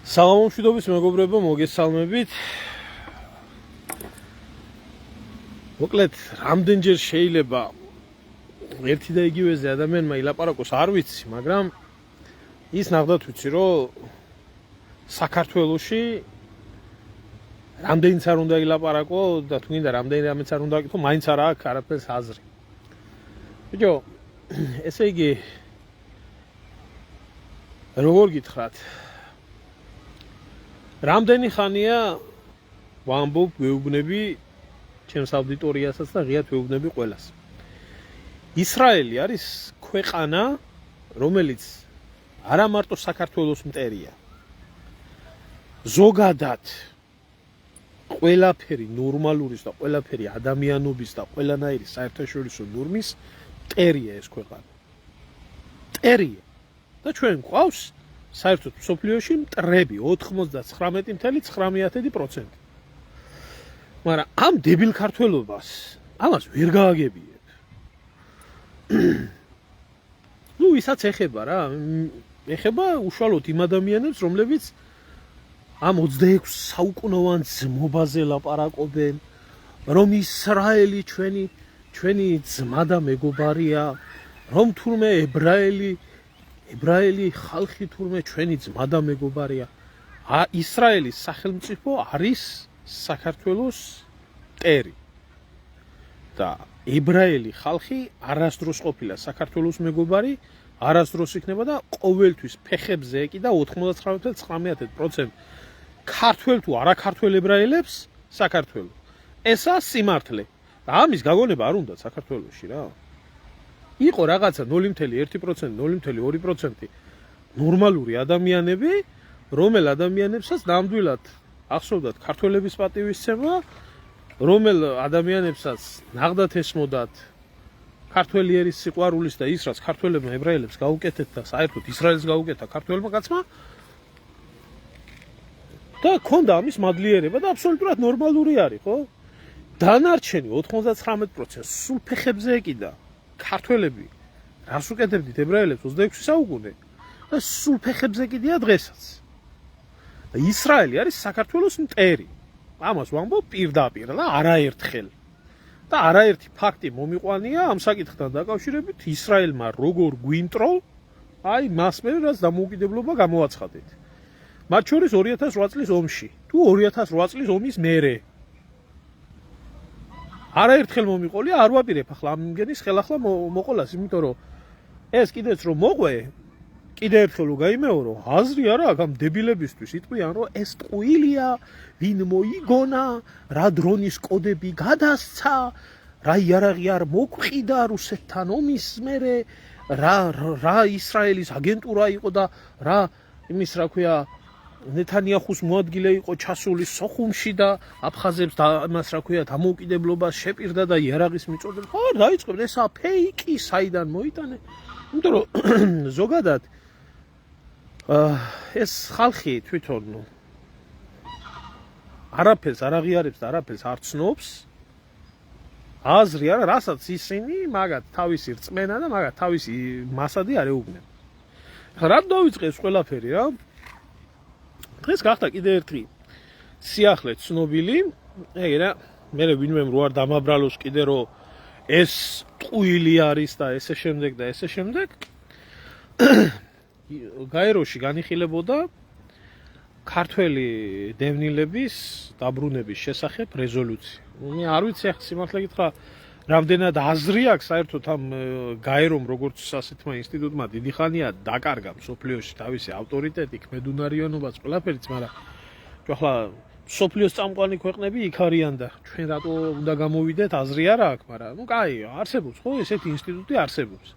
Საამშვიდობის მეგობრებო, მოგესალმებით. მოკლედ, რამდენჯერ შეიძლება ერთი და იგივეზე ადამიანმა ილაპარაკოს, არ ვიცი, მაგრამ ის ნახდათ ვიცი, რომ საქართველოში რამდენიც არ უნდა ილაპარაკო და თუნდაც რამდენიც არ უნდა აკეთო, მაინც არ აქვს არაფერს აზრი. ბიჭო, ესე იგი როგორ გითხრათ? რამდენი ხანია ვამბობ, ვეუბნები ჩემს აუდიტორიასაც და ღიად ვეუბნები ყველას. ისრაელი არის ქვეყანა, რომელიც არა მარტო საქართველოს მტერია. ზოგადად ყველაფერი ნორმალურის და ყველაფერი ადამიანობის და ყველანაირი საერთაშორისო ნორმის მტერია ეს ქვეყანა. მტერია. და ჩვენ გვყავს საერთოდ მსოფლიოში მტრები 99.9%. მაგრამ ამ დებილ ქართველობას ამას ვერ გააგებიებ. ვისაც ეხება რა, ეხება უშუალოდ იმ ადამიანებს, რომლებიც ამ 26 საუკუნოვან ძმობაზე ლაპარაკობენ, რომ ისრაელი ჩვენი ძმა და მეგობარია, რომ თურმე ებრაელი ხალხი თურმე ჩვენი ძმა და მეგობარია. ისრაელის სახელმწიფო არის საქართველოს მტერი. და ებრაელი ხალხი არასდროს ყოფილა საქართველოს მეგობარი, არასდროს იქნება და ყოველთვის ფეხებზე ეკიდა 99.9% ქართველ თუ არაქართველ ებრაელებს საქართველოს. ესა სიმართლე. და ამის გაგონება არ უნდა საქართველოში რა. იყო რაღაცა 0.1%, 0.2% ნორმალური ადამიანები, რომელ ადამიანებსაც ნამდვილად ახსოვდათ ქართველების პატივისცემა, რომელ ადამიანებსაც ნახდათ ესმოდათ ქართველი ერის სიყვარულის და ის რაც ქართველებმა ებრაელებს გაუკეთეთ და საერთოდ ისრაელს გაუკეთა ქართველმა კაცმა და ქონდა ამის მადლიერება და აბსოლუტურად ნორმალური არის, ხო? დანარჩენი 99% სულ ფეხებზე ეკიდა. ქართველები რას უკეთებდით ებრაელებს 26 საუკუნე და სულ ფეხებზე კიდია დღესაც. და ისრაელი არის საქართველოს მტერი. ამას ვამბობ პირდაპირ და არაერთხელ. და არაერთი ფაქტი მომიყვანია ამ საკითხთან დაკავშირებით ისრაელმა როგორ გვინტრო, აი მას მე რაც დამოუკიდებლობა გამოაცხადეთ. მათ შორის 2008 წლის ომში, თუ 2008 წლის ომის მერე. არაერთხელ მომიყოლია, არ ვაპირებ ახლა ამ იმგენის ხელახლა მოყოლას, იმიტომ რომ ეს კიდეც რომ მოყვე, კიდე ერთხელ რომ გაიმეორო, აზრი არა აქვს ამ დებილებისთვის, იტყვიან რომ ეს ტყუილია, ვინ მოიგონა, რა დრონის კოდები გადასცა, რა იარაღი არ მოგვყიდა რუსეთთან ომის მერე, რა ისრაელის აგენტურა იყო და რა იმის რა ქვია ნეთანიახუს მოადგილე იყო ჩასული სოხუმში და აფხაზებს და იმას რა ქვია დამოუკიდებლობას შეპირდა და იარაღის მიწოდებს. ხო, დაიწყებთ ესა ფეიკი, საიდან მოიტანე? იმიტომ რომ ზოგადად ეს ხალხი თვითონ არაფერს არ აღიარებს და არაფერს არ ცნობს. აზრი არა, რასაც ისინი მაგათ თავისი რწმენა და მაგათ თავისი მასადი არ ეუბნენ. რა დავიწყეს ყველაფერი რა? დღეს გახდა კიდე ერთი სიახლე ცნობილი, ეგ რა, მე ვინმე რო არ დამაბრალოს კიდე რომ ეს ტყუილი არის და ესე შემდეგ და ესე შემდეგ. გაეროში განიხილებოდა ქართველი დევნილების დაბრუნების შესახებ რეზოლუცია. მე არ ვიცი ახლა სიმართლე გითხრა, რამდენად აზრი აქვს საერთოდ ამ გაერომ როგორც ასეთმა ინსტიტუტმა დიდი ხანია დაკარგა მსოფლიოში თავისი ავტორიტეტი, ქმედუნარიანობაც, ყველაფერიც, მაგრამ ახლა მსოფლიოს წამყვანი ქვეყნები იქ არიან და ჩვენ რატო უნდა გამოვიდეთ, აზრი არა აქვს, მაგრამ ნუ კაი, არსებობს ხო ესეთი ინსტიტუტი არსებობს.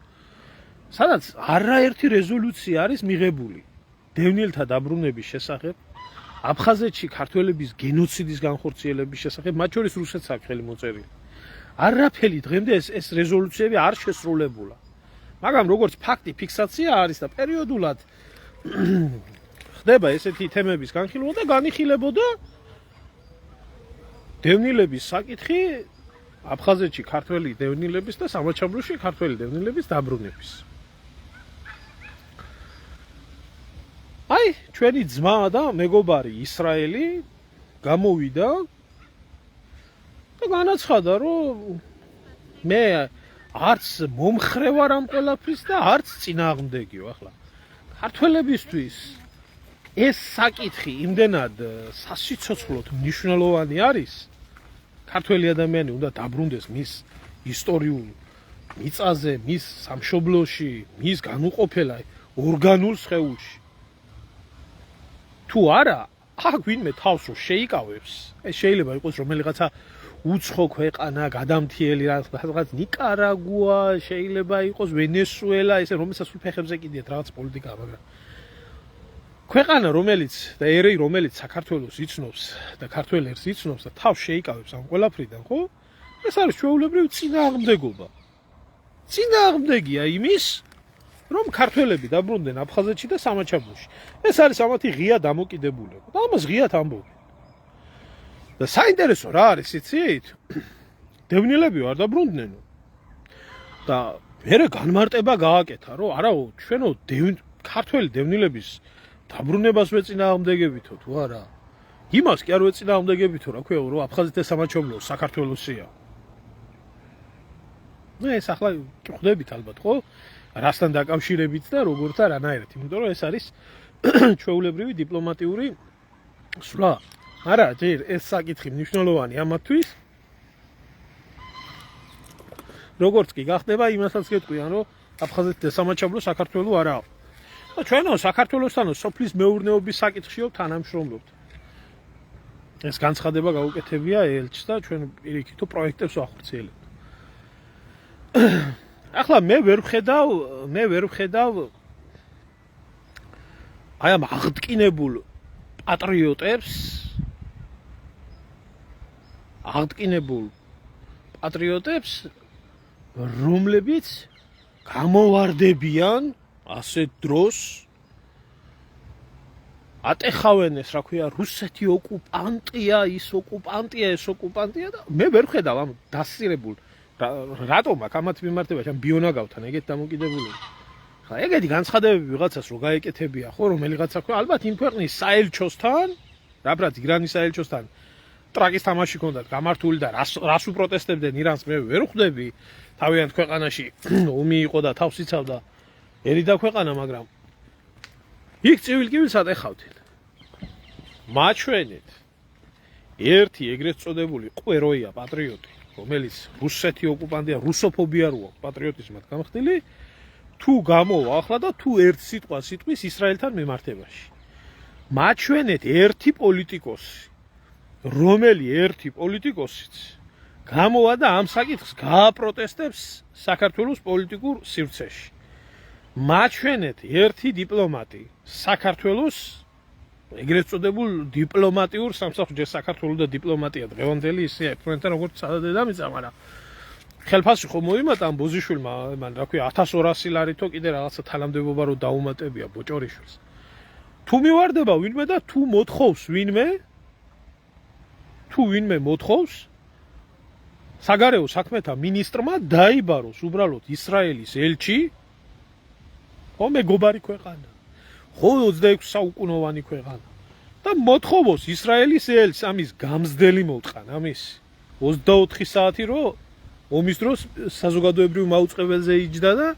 სადაც არაერთი რეზოლუცია არის მიღებული დევნილთა დაბრუნების შესახებ, აფხაზეთში ქართველების გენოციდის განხორციელების შესახებ, მათ შორის რუსეთს აქვს ხელი მოწერილი. არაფერი დღემდე ეს რეზოლუციები არ შესრულებულა. მაგრამ როგორც ფაქტი ფიქსაცია არის და პერიოდულად ხდება ესეთი თემების განხილვა და განიხილებოდა დევნილების საკითხი აფხაზეთში ქართველი დევნილების და სამაჩაბლოში ქართველი დევნილების დაბრუნების. აი, ჩვენი ძმა და მეგობარი ისრაელი გამოვიდა და განაცხადა, რომ მე არც მომხრე ვარ ამ ყველაფრის და არც წინააღმდეგი ვარ. ახლა ქართველებისთვის ეს საკითხი იმდენად სასიცოცხლოდ მნიშვნელოვანი არის, ქართველი ადამიანი უნდა დაბრუნდეს მის ისტორიულ მიწაზე, მის სამშობლოში, მის განუყოფელ ორგანულ სხეულში. თუ არა, აქ ვინმე თავს რო შეიკავებს, ეს შეიძლება იყოს რომელიღაცა უცხო ქვეყანა, გადამთიელი რაღაც ნიკარაგუა, შეიძლება იყოს ვენესუელა, ესე რომელსაც ფეხებზე კიდიათ რაღაც პოლიტიკა, მაგრამ ქვეყანა რომელიც და ერი რომელიც საქართველოს იცნობს და ქართველებს იცნობს და თავს შეიკავებს ამ ყველაფრიდან, ხო? ეს არის ჩვეულებრივი წინააღმდეგობა. წინააღმდეგია იმის, რომ ქართველები დაბრუნდნენ აფხაზეთში და სამაჩაბლოში. ეს არის ამათი ღია დამოკიდებულება. და ამას ღიად ამბობენ. და საინტერესო რა არის, იცით? დევნილები არ დაბრუნდნენო. და მერე განმარტება გააკეთა, რომ არაო, ჩვენო ქართველი დევნილების დაბრუნებას ვეწინააღმდეგებითო თუ არა? იმას კი არ ვეწინააღმდეგებითო, რა ქვია, რომ აფხაზეთ და სამაჩაბლო საქართველოსია. ეს ახლა ხვდებით ალბათ, ხო? რასთან დაკავშირებით და როგორ და რანაირად, იმიტომ რომ ეს არის ჩვეულებრივი დიპლომატიური სვლა. არა, ჯერ ეს საკითხი მნიშვნელოვანი ამათთვის. როგორც კი გახდება, იმასაც გეტყვიან, რომ აფხაზეთ და სამაჩაბლო საქართველო არაა. და ჩვენო საქართველოსთანო სოფლის მეურნეობის საკითხშიო თანამშრომლობთ. ეს განცხადება გაუკეთებია ელჩს და ჩვენ პირიქითო პროექტებს ვახორციელებთ. ახლა მე ვერ ვხედავ აი ამ აღდგინებულ პატრიოტებს, რომლებიც გამოვარდებიან ასეთ დროს ატეხავენ ეს, რა ქვია, რუსეთი ოკუპანტია, ის ოკუპანტია და მე ვერ ვხედავ ამ დასწირებულ რატომ აქ ამათ მიმართებაში ამ ბიონაგავთან ეგეთ დამოკიდებულება. ხა ეგეთი განცხადებები ვიღაცას რო გაეკეთებია, ხო, რომელიღაცა ხო, ალბათ იმ ქვეყნის საელჩოსთან, რაბრაც ირანის საელჩოსთან ტრაკის თამაში ქონდათ გამართული და რას უპროტესტებდნენ ირანს მე ვერ ხვდები. თავიანთ ქვეყანაში ომი იყო და თავს იცავდა ერიდა ქვეყანა, მაგრამ იქ ცივილკივილს ატეხავდნენ. მაჩვენეთ ერთი ეგრეთ წოდებული ყვეროია პატრიოტი, რომელიც რუსეთი ოკუპანტია, რუსოფობია როა პატრიოტიზმად გამხდილი, თუ გამოვა ახლა და თუ ერთ სიტყვას იტყვის ისრაელთან მიმართებაში. მაჩვენეთ ერთი პოლიტიკოსი, რომელი ერთი პოლიტიკოსიც გამოვა და ამ საკითხს გააპროტესტებს საქართველოს პოლიტიკურ სივრცეში. მაჩვენეთ ერთი დიპლომატი საქართველოს ეგრეთ წოდებულ დიპლომატიურ სამსახურში, საქართველოს და დიპლომატია დღევანდელი ისე ფრონტთან როგორც სადედამიწა, მაგრამ ხელფასში ხო მოიმატა ამ ბოზიშვილმა, მან რა ქვია 1200 ლარითო კიდე რაღაცა თანამდებობა რო დაუმატებია ბოჭორიშვილს. თუ მივარდება ვინმე და თუ ვინმე მოთხოვს საგარეო საქმეთა მინისტრმა დაიბაროს უბრალოდ ისრაელის ელჩი, ხო მეგობარი ქვეყანა, ხო 26 საუკუნოვანი ქვეყანა და მოთხოვოს ისრაელის ელჩს ამის გამზდელი მოტყან, ამის 24 საათი რო ომის დროს საზოგადოებრივ მაუწყებელზე იჯდა და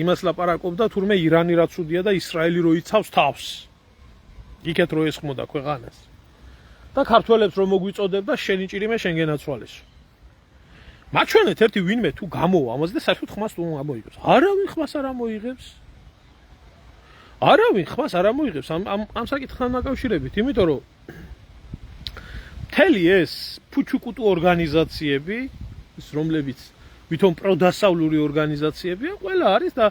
იმას ლაპარაკობდა თურმე ირანი რაც უდია და ისრაელი რო იცავს თავს. იქეთ რო ესხმოდა ქვეყანას. და ქართველებს რომ მოგვიწოდებდა შენი ჭირიმე შენ გენაცვალესო. მაჩვენეთ ერთი ვინმე თუ გამოვა ამაზე და საერთოდ ხმას თუ ამოიღებს. არავინ ხმას არ ამოიღებს ამ საკითხთან დაკავშირებით, იმიტომ რომ მთელი ეს ფუჩუკუტუ ორგანიზაციები, რომლებიც ვითომ პროდასავლური ორგანიზაციებია, ყველა არის და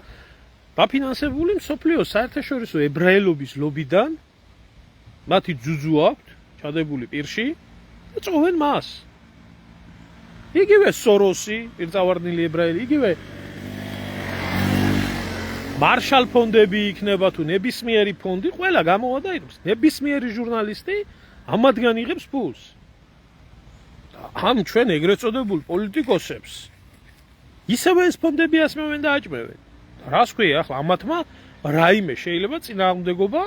დაფინანსებული მსოფლიოს საერთაშორისო ებრაელობის ლობიდან, მათი ძუძუ აქვთ ჩადებული პირში და წოვენ მას. იგივე სოროსი, პირწავარდნილი ებრაელი, იგივე მარშალ ფონდები იქნება თუ ნებისმიერი ფონდი, ყველა გამოვა და იღებს. ნებისმიერი ჟურნალისტი ამათგან იღებს ფულს. ამ ჩვენ ეგრეთ წოდებულ პოლიტიკოსებს ისევე ეს ფონდები ასმევენ და აჭმევენ. რას ქვია ახლა ამათმა რაიმე შეიძლება წინააღმდეგობა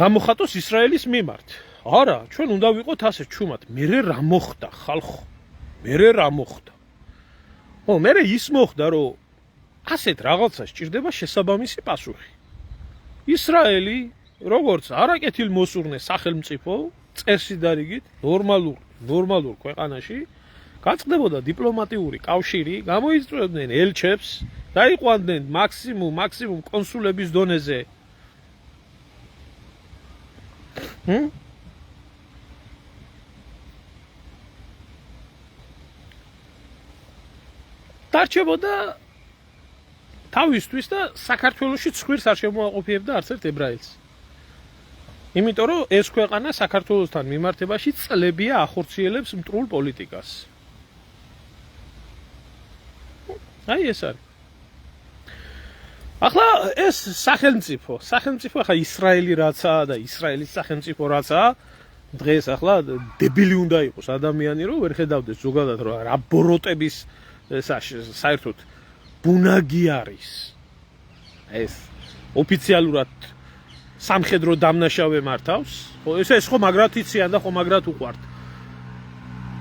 გამოხატოს ისრაელის მიმართ. არა, ჩვენ უნდა ვიყოთ ასე ჩუმად. მერე რა მოხდა ხალხო? მერე რა მოხდა? მერე ის მოხდა, რომ ასეთ რაღაცას ჭირდება შესაბამისი პასუხი. ისრაელი, როგორც არაკეთილმოსურნე სახელმწიფო, წესიდარიგით, ნორმალურ ქვეყანაში გაწყდებოდა დიპლომატიური კავშირი, გამოიწვევდნენ ელჩებს, დაიყვანდნენ მაქსიმუმ კონსულების დონეზე. დარჩებოდა თავისთვის და საქართველოში ცხვირს არ შემოაყოფიებდა არც ერთ ებრაელს. იმიტომ რომ ეს ქვეყანა საქართველოსთან მიმართებაში წლებია ახორციელებს მტრულ პოლიტიკას. აი ეს არის. ახლა ეს სახელმწიფო ახლა ისრაელი რაცაა და ისრაელის სახელმწიფო რაცაა, დღეს ახლა დებილი უნდა იყოს ადამიანი, რომ ვერ ხედავდეს ზოგადად რა ბოროტების საერთოდ ბუნაგი არის. ეს ოფიციალურად სამხედრო დამნაშავე მართავს. ეს ხო მაგრად იციან და ხო მაგრად უყვართ.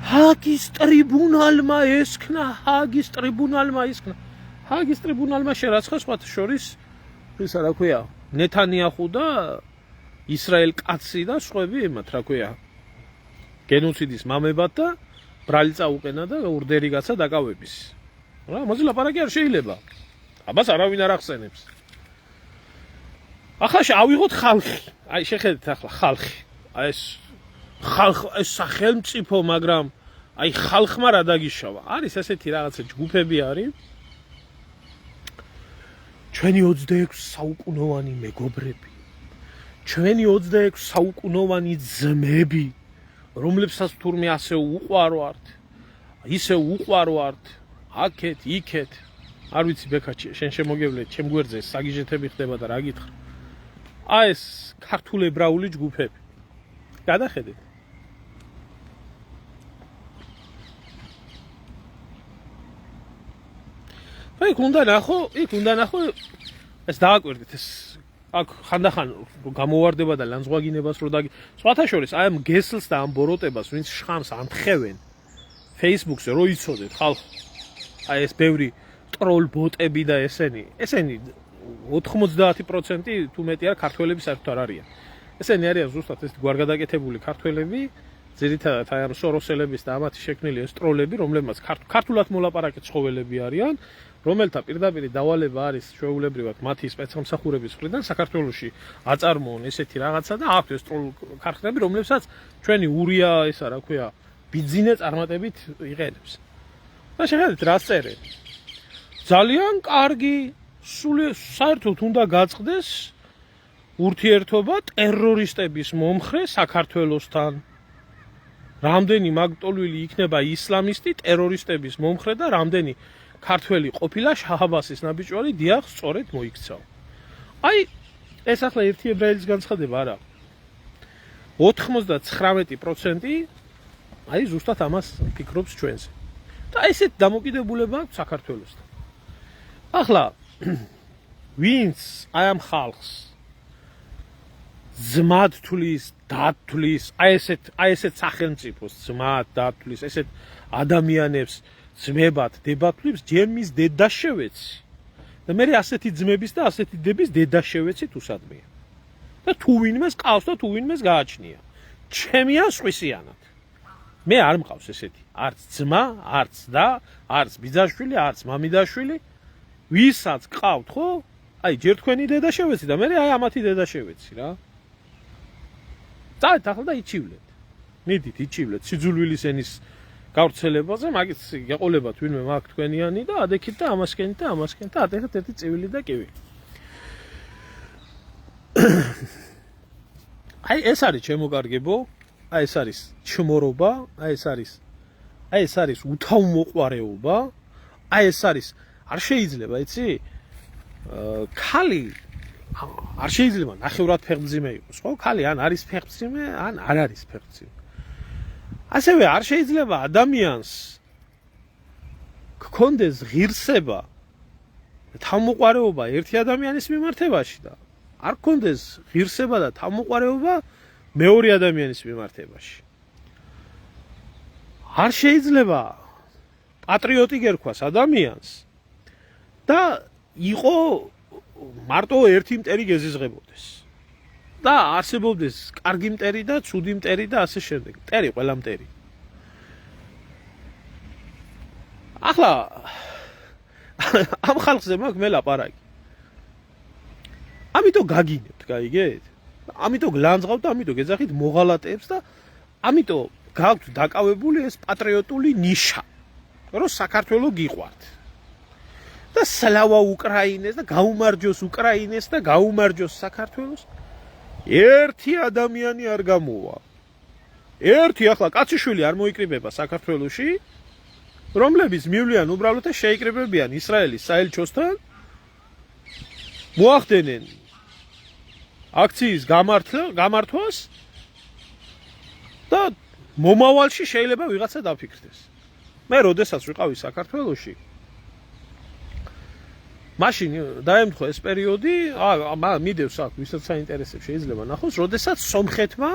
ჰაგის ტრიბუნალმა ჰაგის ტრიბუნალმა შერაცხა სხვათა შორის ისა რა ქვია, ნეთანიახუ და ისრაელ კაცი და სხვები ემათ რა ქვია, გენოციდის მამებად და ბრალი წაუყენა და ურდერი გაცა დაკავების. რა, ამაზე ლაპარაკი არ შეიძლება. ამას არავინ არ ახსენებს. ახლა ავიღოთ ხალხი. აი შეხედეთ ახლა ხალხი. აი ეს სახელმწიფო, მაგრამ აი ხალხმა რა დაგიშავა. არის ესეთი რაღაცა ჯგუფები არის. ჩვენი 26 საუკუნოვანი მეგობრები. ჩვენი 26 საუკუნოვანი ძმები, რომლებსაც თურმე ასე უყვარვართ. ისე უყვარვართ. აქეთ, იქეთ. არ ვიცი ბექაჩია, შენ შემოგევლე, ჩემ გვერდზე საგიჟეთები ხდება და რა გითხრა. აი ეს ქართულ ებრაული ჯგუფები. გადახედეთ. იქ უნდა ნახო, ეს დააკვირდით, ეს აქ ხანდახან გამოვარდება და ლანძღვაგინებას რო და სხვათა შორის აი ამ გესლს და ამ ბოროტებას, ვინც შხამს ამთხევენ Facebook-ზე, რო იცოდეთ ხალხო. აი ეს ბევრი ტროლ ბოტები და ესენი 90% თუ მეტი არ ქართველები საერთოდ არ არიან. ესენი არიან ზუსტად ეს გვარგადაკეთებული ქართველები, ძირითადად აი ამ სოროსელების და ამათი შექმნილი ეს ტროლები, რომლებმაც ქართულად მოლაპარაკე ცხოველები არიან, რომელთა პირდაპირ დავალება არის ჩვეულებრივად მათი სპეცსამსახურების მხრიდან საქართველოში აწარმოონ ესეთი რაღაცა და აქვთ ეს ტროლ ქარხნები, რომლებსაც ჩვენი ურია ესა რა ქვია, ბიძინე წარმატებით იყენებს. და შეხედეთ რა წერენ. ძალიან კარგი, საერთოდ უნდა გაწყდეს ურთიერთობა ტერორისტების მომხრე საქართველოსთან. რამდენი მაგტოლვილი იქნება ისლამისტი ტერორისტების მომხრე და რამდენი ქართველი ყოფილა შაჰ-აბასის ნაბიჯვარი დიახ სწორედ მოიქცაო. აი ეს ახლა ერთი ებრაელის განცხადება არა. 99% აი ზუსტად ამას ფიქრობს ჩვენზე. და ესეთ დამოკიდებულება აქვს საქართველოსთან. ახლა ვინც აი ამ ხალხს ძმად თulis, დად თulis, აი ესეთ სახელმწიფოს ძმად, დად თulis, ესეთ ადამიანებს ძმებად, დებად თulis, ჯემის დედაშევეცი. და მე ასეთი ძმების და ასეთი დების დედაშევეცით უსადმია. და თუ ვინმეს ყავს და თუ ვინმეს გააჩნია. ჩემია სხვისიანად. მე არ მყავს ესეთი. არც ძმა, არც და, არც ბიძაშვილი, არც მამიდაშვილი. ვისაც ყავთ, ხო? აი ჯერ თქვენი დედაშევეცი და მე აი ამათი დედაშევეცი რა. წავით ახლა და იჩივლეთ. მიდით იჩივლეთ სიძულვილის ენის გავრცელებაზე, მაგით გეყოლებათ ვინმე მაგ თქვენიანი და ადექით და ამასკენით და ამასკენით და ატეხეთ ერთი წივილი და კივი. აი ეს არის ჩემოგარგებო, აი ეს არის ჩმორობა, აი ეს არის უთავმოყვარეობა, აი ეს არის არ შეიძლება, იცი? ქალი არ შეიძლება ნახევრად ფეხმძიმე იყოს, ხო? ქალი ან არის ფეხმძიმე, ან არ არის ფეხმძიმე. ასევე არ შეიძლება ადამიანს გქონდეს ღირსება, თავმოყვარეობა ერთი ადამიანის მიმართებაში და არ გქონდეს ღირსება და თავმოყარეობა მეორე ადამიანის მიმართებაში. არ შეიძლება პატრიოტი გერქვას ადამიანს და იყო მარტო ერთი მტერი გეზიზღებოდეს. და არსებობდეს კარგი მტერი და ცუდი მტერი და ასე შემდეგ. მტერი ყველა მტერი. ახლა ამ ხალხზე მაქვს მე ლაპარაკი. ამიტომ გაგინებთ, გაიგეთ? ამიტომ გლანძღავთ და ამიტომ გეძახით მოღალატეებს და ამიტომ გაქვთ დაკავებული ეს პატრიოტული ნიშა, რომ საქართველოს გიყვართ. და სლავა უკრაინეს და გაუმარჯოს უკრაინეს და გაუმარჯოს საქართველოს. ერთი ადამიანი არ გამოვა. ერთი ახლა კაციშვილი არ მოიკრიბება საქართველოში, რომლებიც მივლიან უბრალოდ და შეიკრიბებიან ისრაელის საელჩოსთან, მოახდენენ აქციის გამართვას და მომავალში შეიძლება ვიღაცა დაფიქრდეს. მე როდესაც ვიყავი საქართველოში, მაშინ დაემთხვა ეს პერიოდი, მიდევს აქ, ვისაც საინტერესებს შეიძლება ნახოს, როდესაც სომხეთმა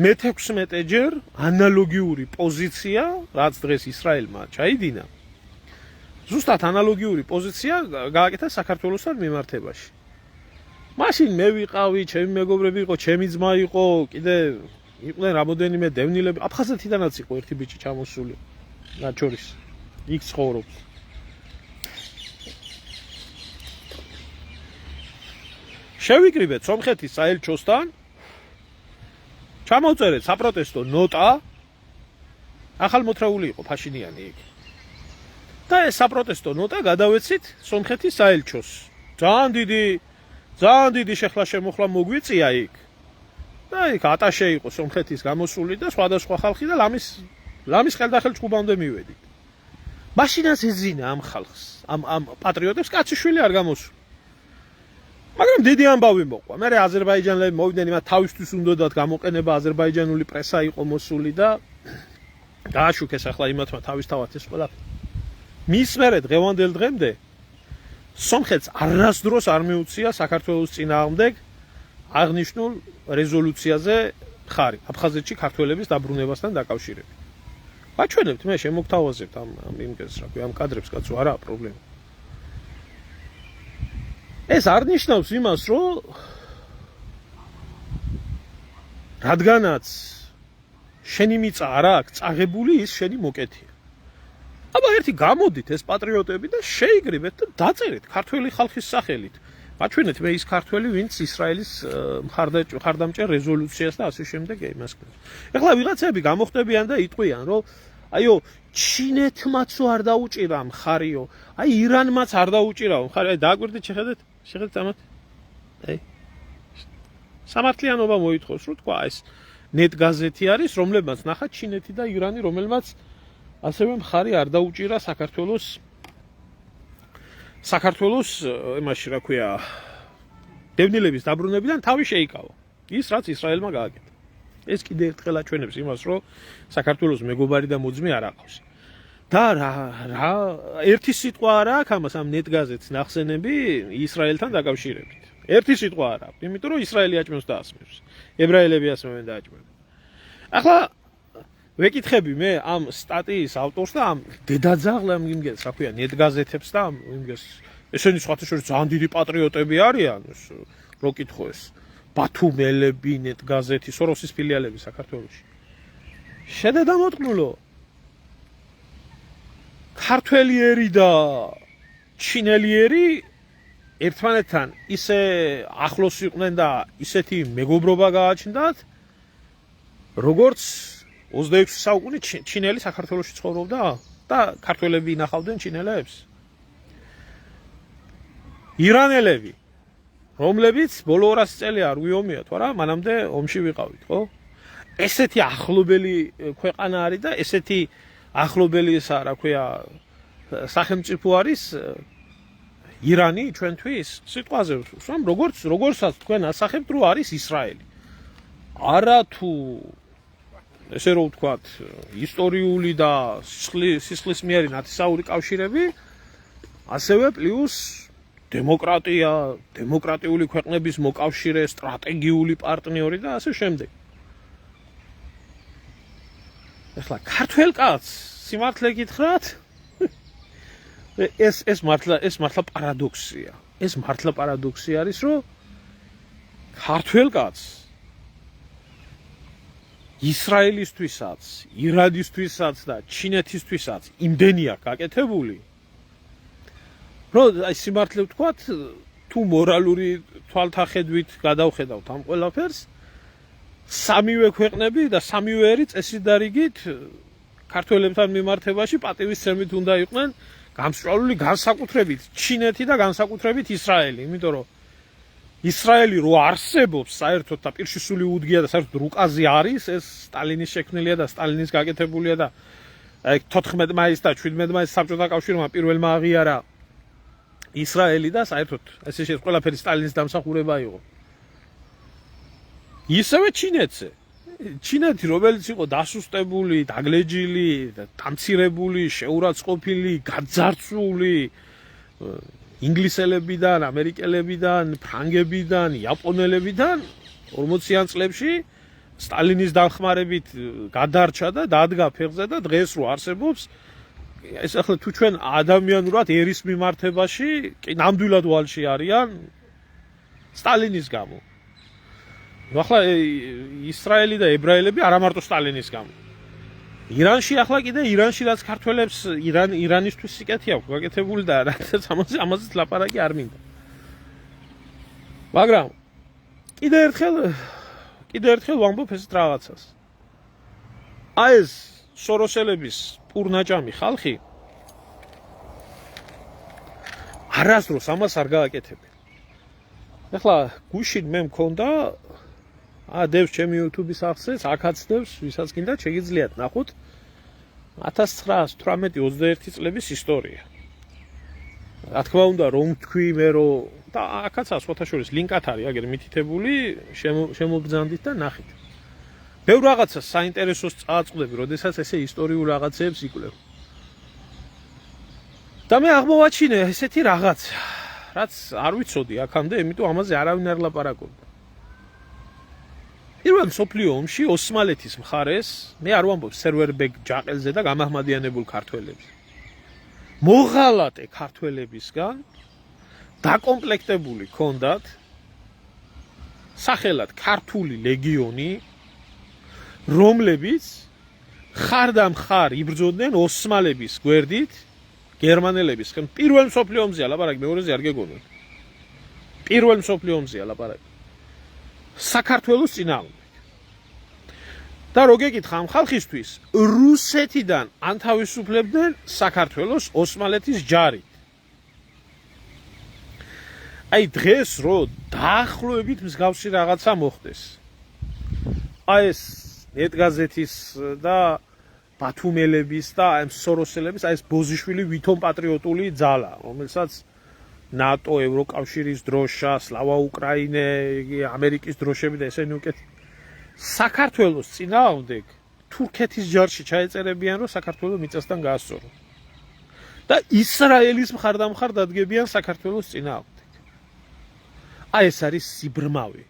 მე-16 ჯერ ანალოგიური პოზიცია, რაც დღეს ისრაელმა ჩაიდინა, ზუსტად ანალოგიური პოზიცია გააკეთა საქართველოსთან მიმართებაში. მაშინ მე ვიყავი, ჩემი მეგობრები იყო, ჩემი ძმა იყო, კიდე იყვნენ რამოდენიმე დევნილები, აფხაზეთიდანაც იყო ერთი ბიჭი ჩამოსული, მათ შორის იქ ცხოვრობს. შევიკრიბეთ სომხეთის საელჩოსთან, ჩამოვწერეთ საპროტესტო ნოტა, ახალმოთრეული იყო ფაშინიანი იქ. და ეს საპროტესტო ნოტა გადავეცით სომხეთის საელჩოს. ძალიან დიდი შეხლა შემოხლა მოგვიწია იქ. და იქ ატაშე იყო სომხეთის გამოსული და სხვადასხვა ხალხი და ლამის ხელდახელ ჭუბამდე მივედით. მაშინაც ეძინა ამ ხალხს, ამ პატრიოტებს კაციშვილი არ გამოსულა. მაგრამ დიდი ამბავი მოყვა. მე აზერბაიჯანელები მოვიდნენ, იმათ თავისთვის უნდათ გამოყენება, აზერბაიჯანული პრესა იყო მოსული და გააშუქეს ახლა იმათმა თავისთავად ეს ყველაფერი. მის მერე დღევანდელ დღემდე სომხეთს არასდროს არ მიუწია საქართველოს წინააღმდეგ აღნიშნულ რეზოლუციაზე ხარი აფხაზეთში ქართველების დაბრუნებასთან დაკავშირებით. გაჩვენებთ, მე შემოგთავაზებთ ამ იმას, რა ქვია, ამ კადრებს, კაცო, არაა პრობლემა. ეს არ ნიშნავს იმას, რომ რადგანაც შენი მიწა არ აქვს წაღებული, ის შენი მოკეთია. აბა ერთი გამოდით ეს პატრიოტები და შეიკრიბეთ და დაწერეთ ქართველი ხალხის სახელით. გაჩვენეთ მე ის ქართველი, ვინც ისრაელის მხარდამჭერ რეზოლუციას და ასე შემდეგ იმას ქმნის. ეხლა ვიღაცები გამოხდებიან და იტყვიან, რომ აიო, ჩინეთმაც არ დაუჭირა მხარიო, აი ირანმაც არ დაუჭირაო მხარი, აი დააკვირდით, შეხედეთ ამათ. აი სამართლიანობა მოითხოვს, რომ თქვა ეს ნეტ გაზეთი არის, რომლებმაც ნახა ჩინეთი და ირანი, რომელმაც ასევე მხარი არ დაუჭირა საქართველოს იმაში, რა ქვია, დევნილების დაბრუნებიდან თავი შეიკავა. ის რაც ისრაელმა გააკეთა. ეს კიდე ერთხელ აჩვენებს იმას, რომ საქართველოს მეგობარი და მოძმე არ აყავს. და რა ერთი სიტყვა არ აქვს ამას ამ ნეტ გაზეთს ნახსენები ისრაელთან დაკავშირებით. ერთი სიტყვა არ აქვს, იმიტომ რომ ისრაელი აჭმევს და ასმევს. ებრაელები ასმევენ და აჭმევენ. ახლა ვეკითხები მე ამ სტატიის ავტორს და ამ დედაძაღლ ამ იმგეს, რა ქვია, ნეტ გაზეთებს და ამ იმგეს, ესენი სხვათა შორის ძალიან დიდი პატრიოტები არიან, რო კითხო ეს. ბათუმელები, ნეტ გაზეთი, სოროსის ფილიალები საქართველოში. შედედამოწყნულო ქართველიერი და ჩინელიერი ერთმანეთთან ისე ახლოს იყვნენ და ისეთი მეგობრობა გააჩნდათ, როგორც 26 საუკუნე ჩინელი საქართველოში ცხოვრობდა და ქართველები ინახავდნენ ჩინელებს. ირანელები, რომლებიც ბოლო 200 წელი არ გვიომიათ, არა, მანამდე ომში ვიყავით, ხო? ესეთი ახლობელი ქვეყანა არის და ესეთი ახლობელი ესა, რა ქვია, სახელმწიფო არის ირანი ჩვენთვის სიტყვაზე ვსვამ, როგორცაც თქვენ ასახებთ, რომ არის ისრაელი. არა თუ ესე რომ ვთქვათ, ისტორიული და სისხლისმიერი ნათესაური კავშირები, ასევე პლუს დემოკრატია, დემოკრატიული ქვეყნების მოკავშირე, სტრატეგიული პარტნიორი და ასე შემდეგ. ეხლა ქართველ კაცს სიმართლე გითხრათ, ეს მართლა პარადოქსია. ეს მართლა პარადოქსი არის, რომ ქართველ კაცს ისრაელისთვისაც, ირანისთვისაც და ჩინეთისთვისაც იმდენი აქვს გაკეთებული, რომ აი სიმართლე ვთქვათ, თუ მორალური თვალთახედვით გადავხედავთ ამ ყველაფერს, სამივე ქვეყნები და სამივე ერი წესით და რიგით ქართველებთან მიმართებაში პატივისცემით უნდა იყვნენ გამსჭვალული განსაკუთრებით ჩინეთი და განსაკუთრებით ისრაელი, იმიტომ რომ ისრაელი რო არსებობს საერთოდ და პირშისული უდგია და საერთოდ რუკაზე არის, ეს სტალინის შექმნილია და სტალინის გაკეთებულია და 14 მაისს და 17 მაისს საბჭოთა კავშირმა პირველმა აღიარა ისრაელი და საერთოდ ესე შეიძლება ყველაფერი სტალინის დამსახურება იყო. ისევე ჩინეთზე. ჩინეთი, რომელიც იყო დასუსტებული, დაგლეჯილი, დამცირებული, შეურაცხყოფილი, გაძარცვული ინგლისელებიდან, ამერიკელებიდან, ფრანგებიდან, იაპონელებიდან 40-იან წლებში სტალინის დახმარებით გადარჩა და დადგა ფეხზე და დღეს რო არსებობს, ეს ახლა თუ ჩვენ ადამიანურად ერის მიმართებაში ნამდვილად ვალში არიან სტალინის გამო. ახლა ისრაელი და ებრაელები არა მარტო სტალინის გამო. ირანში ახლა კიდე ირანში რაც ქართველებს ირანისთვის სიკეთი აქვს გაკეთებული და რაც ამაზეც ლაპარაკი არ მინდა. მაგრამ კიდე ერთხელ ვამბობ ეს რაღაცას. აი ეს სოროსელების პურნაჭამი ხალხი არასდროს ამას არ გააკეთებენ. ახლა გუშინ მე მქონდა დევს ჩემი YouTube-ის ახსნეს, აქაც დევს, ვისაც გინდა შეგიძლიათ ნახოთ 1918-21 წლების ისტორია. რა თქმა უნდა, რომ თქვი მე რომ და აქაც სხვათა შორის ლინკად არის აგერ მითითებული, შემობრძანდით და ნახით. ბევრ რაღაცას საინტერესოს წააწყდები, როდესაც ესე ისტორიულ რაღაცებს იკვლევ. და მე აღმოვაჩინე ესეთი რაღაც, რაც არ ვიცოდი აქამდე, იმიტომ ამაზე არავინ არ ლაპარაკობდა. პირველ მსოფლიო ომში ოსმალეთის მხარეს, მე არ ვამბობ სერვერბეგ ჯაყელზე და გამაჰმადიანებულ ქართველებზე. მოღალატე ქართველებისგან დაკომპლექტებული ჰქონდათ სახელად ქართული ლეგიონი, რომლებიც ხარდამხარ იბრძოდნენ ოსმალების გვერდით, გერმანელების ხელთ. პირველ მსოფლიო ომზეა ლაპარაკი, მეორეზე არ გეგონოთ. პირველ მსოფლიო ომზეა ლაპარაკი. საქართველოს წინააღმდეგ. და რო გეკითხა ამ ხალხისთვის, რუსეთიდან ანთავისუფლებდნენ საქართველოს ოსმალეთის ჯარით. აი დღეს რო დაახლოებით მსგავსი რაღაცა მოხდეს. აი ეს ნეტგაზეთის და ბათუმელების და აი სოროსელების, აი ეს ბოზიშვილი ვითომ პატრიოტული ძალა, რომელსაც ნატო, ევროკავშირის დროშა, სლავა უკრაინე, ამერიკის დროშები და ესენი უკეთ საქართველოს წინააღმდეგ თურქეთის ჯარში ჩაეწერებიან, რომ საქართველოს მიწასთან გაასწორო. და ისრაელის მხარდამხარ დადგებიან საქართველოს წინააღმდეგ. აი ეს არის სიბრმავე.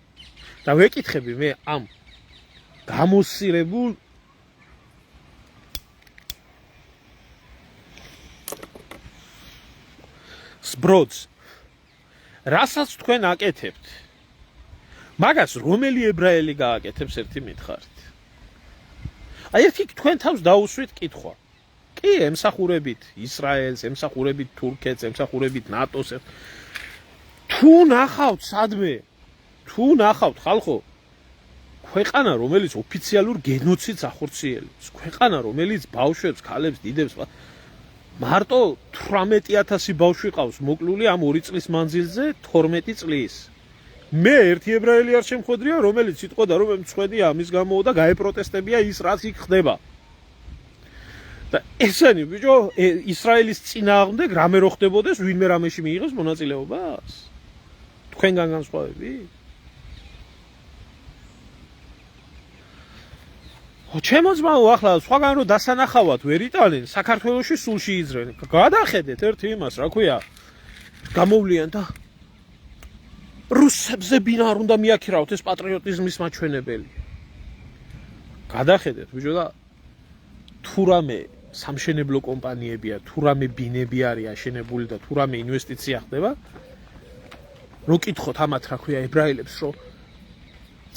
და ვეკითხები მე ამ გამოსირებულ სბროდს, რასაც თქვენ აკეთებთ, მაგას რომელი ებრაელი გააკეთებს ერთი მითხარით. აი ერთი თქვენ თავს დაუსვით კითხვა. კი, ემსახურებით ისრაელს, ემსახურებით თურქეთს, ემსახურებით ნატოს. თუ ნახავთ სადმე, თუ ნახავთ ხალხო, ქვეყანა რომელიც ოფიციალურ გენოციდს ახორციელებს, ქვეყანა რომელიც ბავშვებს, ქალებს, დიდებს მარტო 18,000 ბავშვი ყავს მოკლული ამ 2 წლის მანძილზე 12 წლის. მე ერთი ებრაელი არ შემხვედრია, რომელიც იტყოდა რომ მწვენია ამის გამო და გაეპროტესტებია ის რაც იქ ხდება. და ესენი ბიჭო ისრაელის წინააღმდეგ რამე რო ხდებოდეს, ვინმე რამეში მიიღოს მონაწილეობას? თქვენგან განსხვავები? ჩემო ძმაო, ახლა სხვაგან რო დასანახავად ვერ იტანენ, საქართველოში სულში იძრენ. გადახედეთ ერთი იმას, რა ქვია? გამოვლიან და რუსებზე ბინა არ უნდა მიაქირავთ ეს პატრიოტიზმის მაჩვენებელი. გადახედეთ ბიჭო და თუ რამე სამშენებლო კომპანიებია, თუ რამე ბინები არის აშენებული და თუ რამე ინვესტიცია ხდება, რო კითხოთ ამათ რა ქვია ებრაელებს, რომ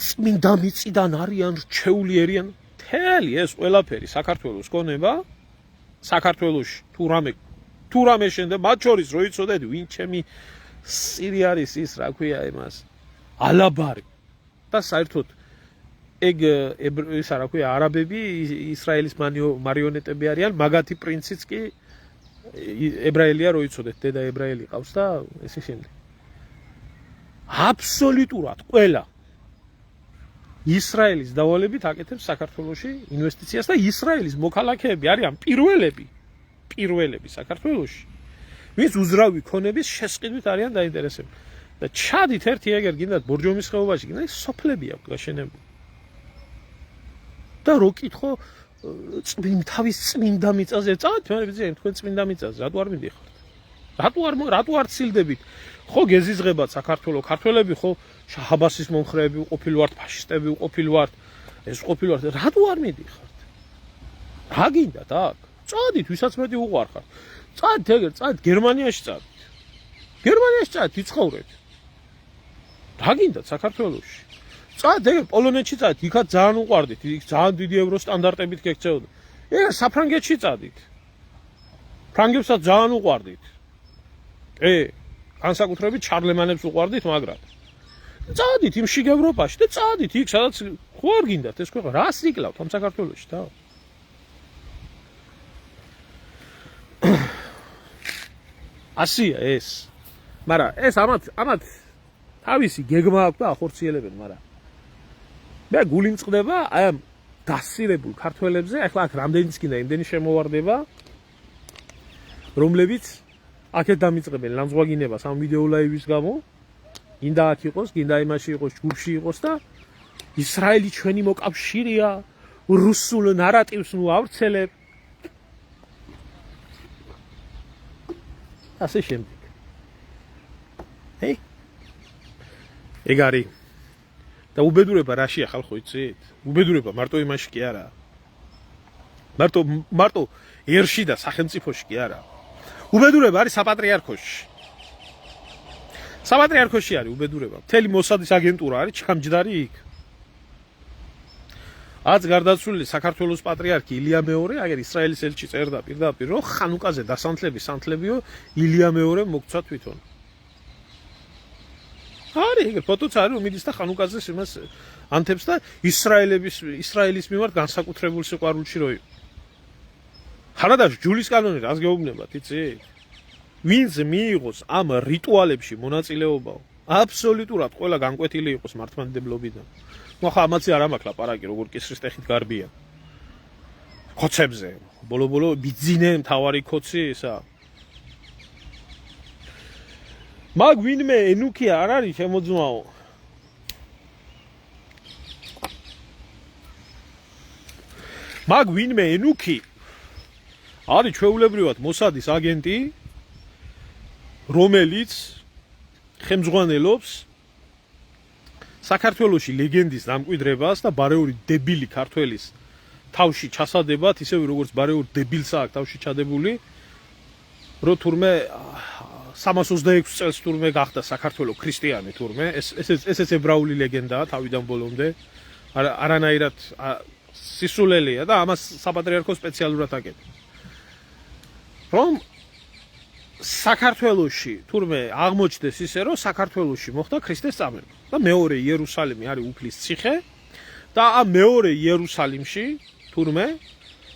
წმინდა მიწიდან არიან რჩეული ერიან, მთელი ეს ყველაფერი საქართველოს გონება, საქართველოში თუ რამე შენდება, მათ შორის რო იცოდეთ ვინ ჩემი სირი არის ის რა ქვია იმას ალაბარი და საერთოდ ეგ ისა რა ქვია არაბები ისრაელის მარიონეტები არიან, მაგათი პრინციც კი ებრაელია რო იცოდეთ, დედა ებრაელი ყავს და ესე შემდეგ. აბსოლუტურად ყველა ისრაელის დავალებით აკეთებს საქართველოში ინვესტიციას და ისრაელის მოქალაქეები არიან პირველები საქართველოში, ვინც უზრავი ქონების შესყიდვით არიან დაინტერესებული. და ჩადით ერთი ეგერ გინდათ ბორჯომის ხეობაში, გინდათ სოფლები აქვს გაშენებული. და რო კითხო თავის წმინდა მიწაზე წავით, მაგრამ ბიძი თქვენ წმინდა მიწაზე რატო არ მიდიხართ? რატო არ ცილდებით? ხო გეზიზღებათ საქართველოს ქართველები, ხო შაჰაბასის მომხრეები უყოფილ ვართ, ფაშისტები უყოფილ ვართ, ეს უყოფილ ვართ, რატო არ მიდიხართ? რა გინდათ აქ? წავით, ვისაც მეტი უყვარხართ. წავით ეგერ, წავით გერმანიაში წავით. გერმანიაში წავით, იცხოვრეთ. რა გინდათ საქართველოში? წავით ეგერ პოლონეთში წავით, იქაც ძალიან უყვარდით, იქ ძალიან დიდი ევრო სტანდარტებით გექცეოდა. ეგერ საფრანგეთში წავით. ფრანგებსაც ძალიან უყვარდით. განსაკუთრებით ჩარლემანებს უყვარდით, მაგრამ წავით იმ შიგ ევროპაში და წავით იქ, სადაც ხო არ გინდათ ეს ქვეყანა, რას იკლავთ ამ საქართველოში და? ასია ეს. მაგრამ ეს ამათ თავისი გეგმა აქვს და ახორციელებენ, მაგრამ მე გული მწყდება აი ამ დასირებულ ქართველებზე, ახლა აქ რამდენიც კიდე იმდენი შემოვარდება, რომლებიც აქეთ დამიწყებენ ლანძღვაგინებას ამ ვიდეო ლაივის გამო, გინდა აქ იყოს, გინდა იმაში იყოს, ჯგუფში იყოს და ისრაელი ჩვენი მოკავშირეა, რუსულ ნარატივს ნუ ავრცელებ. ასე შემდეგ. ეგ არის. და უბედურება რაშია ხალხო იცით? უბედურება მარტო იმაში კი არა. მარტო ერში და სახელმწიფოში კი არა. უბედურება არის საპატრიარქოში. საპატრიარქოში არის უბედურება. მთელი მოსადის აგენტურა არის ჩამჯდარი იქ. აც გარდაცვლილი საქართველოს პატრიარქი ილია მეორე, აგერ ისრაელის ელჩი წერდა პირდაპირ, რომ ხანუკაზე დასანთლებიო ილია მეორე მოგცვა თვითონ. არის ეგ ფოტოც არის, რომ მიდის და ხანუკაზე იმას ანთებს და ისრაელის მიმართ განსაკუთრებულ სიყვარულში რო იყო. ხანადაში ჯულის კანონი რას გეუბნებათ, იცით? ვინც მიიღოს ამ რიტუალებში მონაწილეობაო, აბსოლუტურად ყველა განკვეთილი იყოს მართლმადიდებლობიდან. ნუ ხა ამაცი არ ამაქვს ლაპარაკი, როგორ კისრის ტეხით გარბიან. ქოცებზე, ბოლო ბიძინე მთავარი ქოცი ისა. მაგ ვინმე ენუქი არ არის შემოძმაო. მაგ ვინმე ენუქი არის ჩვეულებრივად მოსადის აგენტი, რომელიც ხელმძღვანელობს საქართველოში ლეგენდის დამკვიდრებას და ბარეული დებილი ქართველის თავში ჩასადებად, ისევე როგორც ბარეული დებილსა აქვს თავში ჩადებული, რომ თურმე 326 წელს თურმე გახდა საქართველოს ქრისტიანი თურმე, ესეც ებრაული ლეგენდაა თავიდან ბოლომდე, არანაირად სისულელია და ამას საპატრიარქო სპეციალურად აკეთებს. რომ საქართველოში თურმე აღმოჩნდეს ისე, რომ საქართველოში მოხდა ქრისტეს წამება და მეორე იერუსალიმი არის უფლის ციხე და ამ მეორე იერუსალიმში თურმე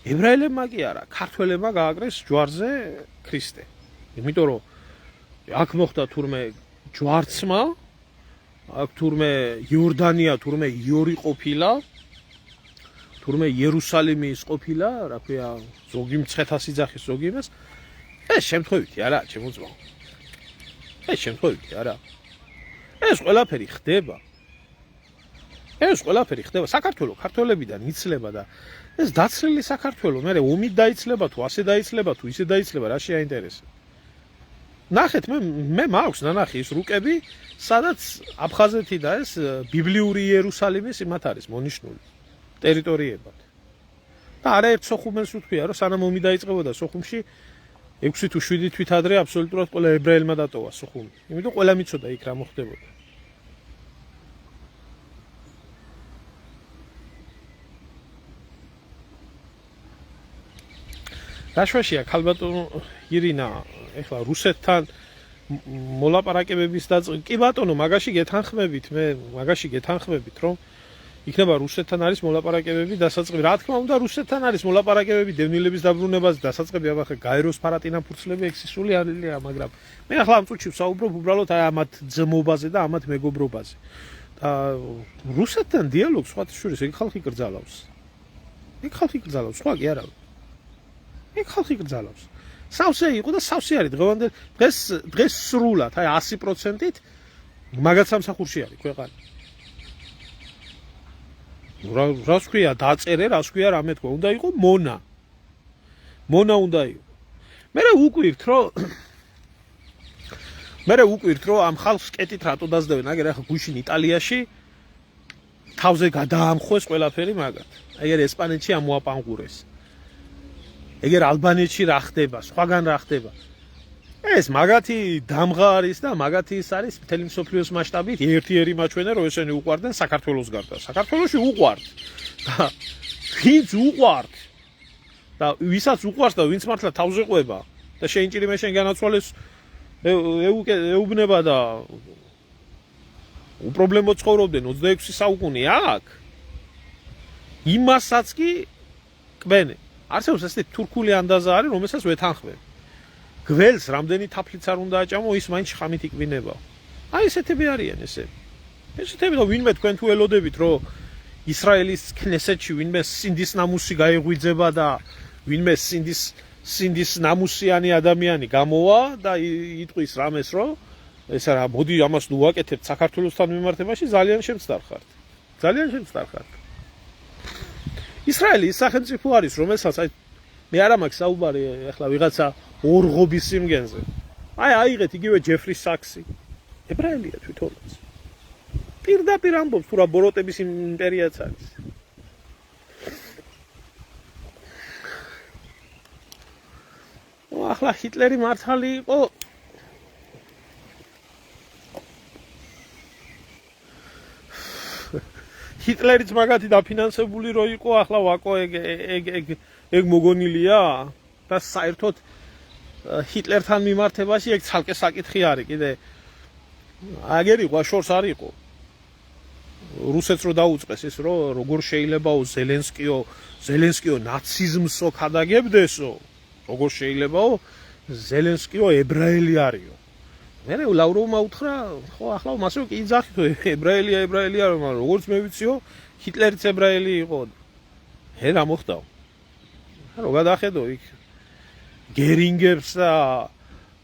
ებრაელებმა კი არა, ქართველებმა გააკრეს ჯვარზე ქრისტე. იმიტომ რომ აქ მოხდა თურმე ჯვარცმა, აქ თურმე იორდანია, თურმე იორი ყოფილა, თურმე იერუსალიმის ყოფილა, რა ქვია, ზოგი მცხეთას იძახის, ზოგი იმას. ეს შემთხვევითი არა, ჩემოძმაო. ეს შემთხვევითი არა. ეს ყველაფერი ხდება. საქართველოს ქართველებიდან იცლება და ეს დაცლილი საქართველოს, მე ომით დაიცლება თუ ასე დაიცლება თუ ისე დაიცლება, რა შეაინტერესებს. ნახეთ, მე მაქვს ნანახი ის რუკები, სადაც აფხაზეთი და ეს ბიბლიური იერუსალიმის იმათ არის მონიშნული ტერიტორიებად. და არაერთ სოხუმელს ვთქვია, რომ სანამ ომი დაიწყებოდა სოხუმში 6 თუ 7 თვით ადრე აბსოლუტურად ყველა ებრაელმა დატოვა სოხუმი. იმიტომ ყველა მიცოდა იქ რა მოხდებოდა. გაშვაშია ქალბატონო ირინა, ეხლა რუსეთთან მოლაპარაკებების კი ბატონო, მაგაში გეთანხმებით, რომ იქნება რუსეთთან არის მოლაპარაკებები დასაწყები. რა თქმა უნდა, რუსეთთან არის მოლაპარაკებები დევნილების დაბრუნებაზე დასაწყები, აბა გაეროს ფარატინა ფურცლები ექსისული არილია, მაგრამ მე ახლა ამ წუთში ვსაუბრობ უბრალოდ აი ამათ ძმობაზე და ამათ მეგობრობაზე. და რუსეთთან დიალოგს სხვათა შორის ეგ ხალხი კრძალავს. სხვა კი არა. ეგ ხალხი კრძალავს. სავსე იყო და სავსე არის დღევანდელ დღეს სრულად, აი 100%-ით მაგაც სამსახურში არის ქვეყანა. რას ქვია დაწერე, რას ქვია რამე თქვა, უნდა იყო მონა უნდა იყო. მე ვუკვირთ რომ ამ ხალხს კეტით რატო დაძდევენ, აგერ ახლა გუშინ იტალიაში თავზე გადაამხვეს ყველაფერი მაგათ. ეგერ ესპანეთში ამოაპანყურეს. ეგერ ალბანეთში რა ხდება, სხვაგან რა ხდება. ეს მაგათი დამღა არის და მაგათი ის არის მთელი მსოფლიოს მასშტაბით ერთ-ერთი მაჩვენე რომ ესენი უყვარდნენ საქართველოს გარდა. საქართველოში უყვართ. და ვინც უყვართ და ვისაც უყვარს და ვინც მართლა თავზე ყვება და შეინჭირი მე შენ განაცვალეს ეუბნება და უპრობლემო ცხოვრობდნენ 26 საუკუნე აქ. იმასაც კი კბენენ. არსებობს ესეთი თურქული ანდაზა არის, რომელსაც ვეთანხმებ. გველს რამდენი თაფლიც არ უნდა აჭამო, ის მაინც ხამით იკვინება. აი ესეთები არიან ესები. ესეთები და ვინმე თქვენ თუ ელოდებით, რომ ისრაელის ქნესეთში ვინმე სინდის ნამუსი გაეღვიძება და ვინმე სინდის ნამუსიანი ადამიანი გამოვა და იტყვის რამეს, რომ ესა რა, მოდი ამას ნუვაკეთებთ საქართველოსთან მიმართებაში, ძალიან შემცდარხართ. ისრაელი ის სახელმწიფო არის, რომელსაც აი მე არ მაქვს საუბარი ახლა ვიღაცა ორღობის სიმგენზე. აი აიღეთ იგივე ჯეფრი საქსი. ებრაელია თვითონაც. პირდაპირ ამბობს თუ რა ბოროტების იმპერიაც არის. ახლა ჰიტლერი მართალი იყო. ჰიტლერიც მაგათი დაფინანსებული რო იყო, ახლა ვაკო ეგ მოგონილია და საერთოდ ჰიტლერთან მიმართებაში ეგ ცალკე საკითხი არის კიდე. აგერ იყო, შორს არ იყო. რუსეთს რო დაუწყეს ის რომ როგორ შეიძლებაო ზელენსკიო ნაციზმსო ქადაგებდესო, როგორ შეიძლებაო ზელენსკიო ებრაელი არისო. მე ლავროვმა უთხრა, ხო ახლა მასო კი იძახითო ებრაელია რომ როგორც მე ვიციო ჰიტლერიც ებრაელი იყო. რა მოხდაო? რო გადახედო იქ გერინგერს და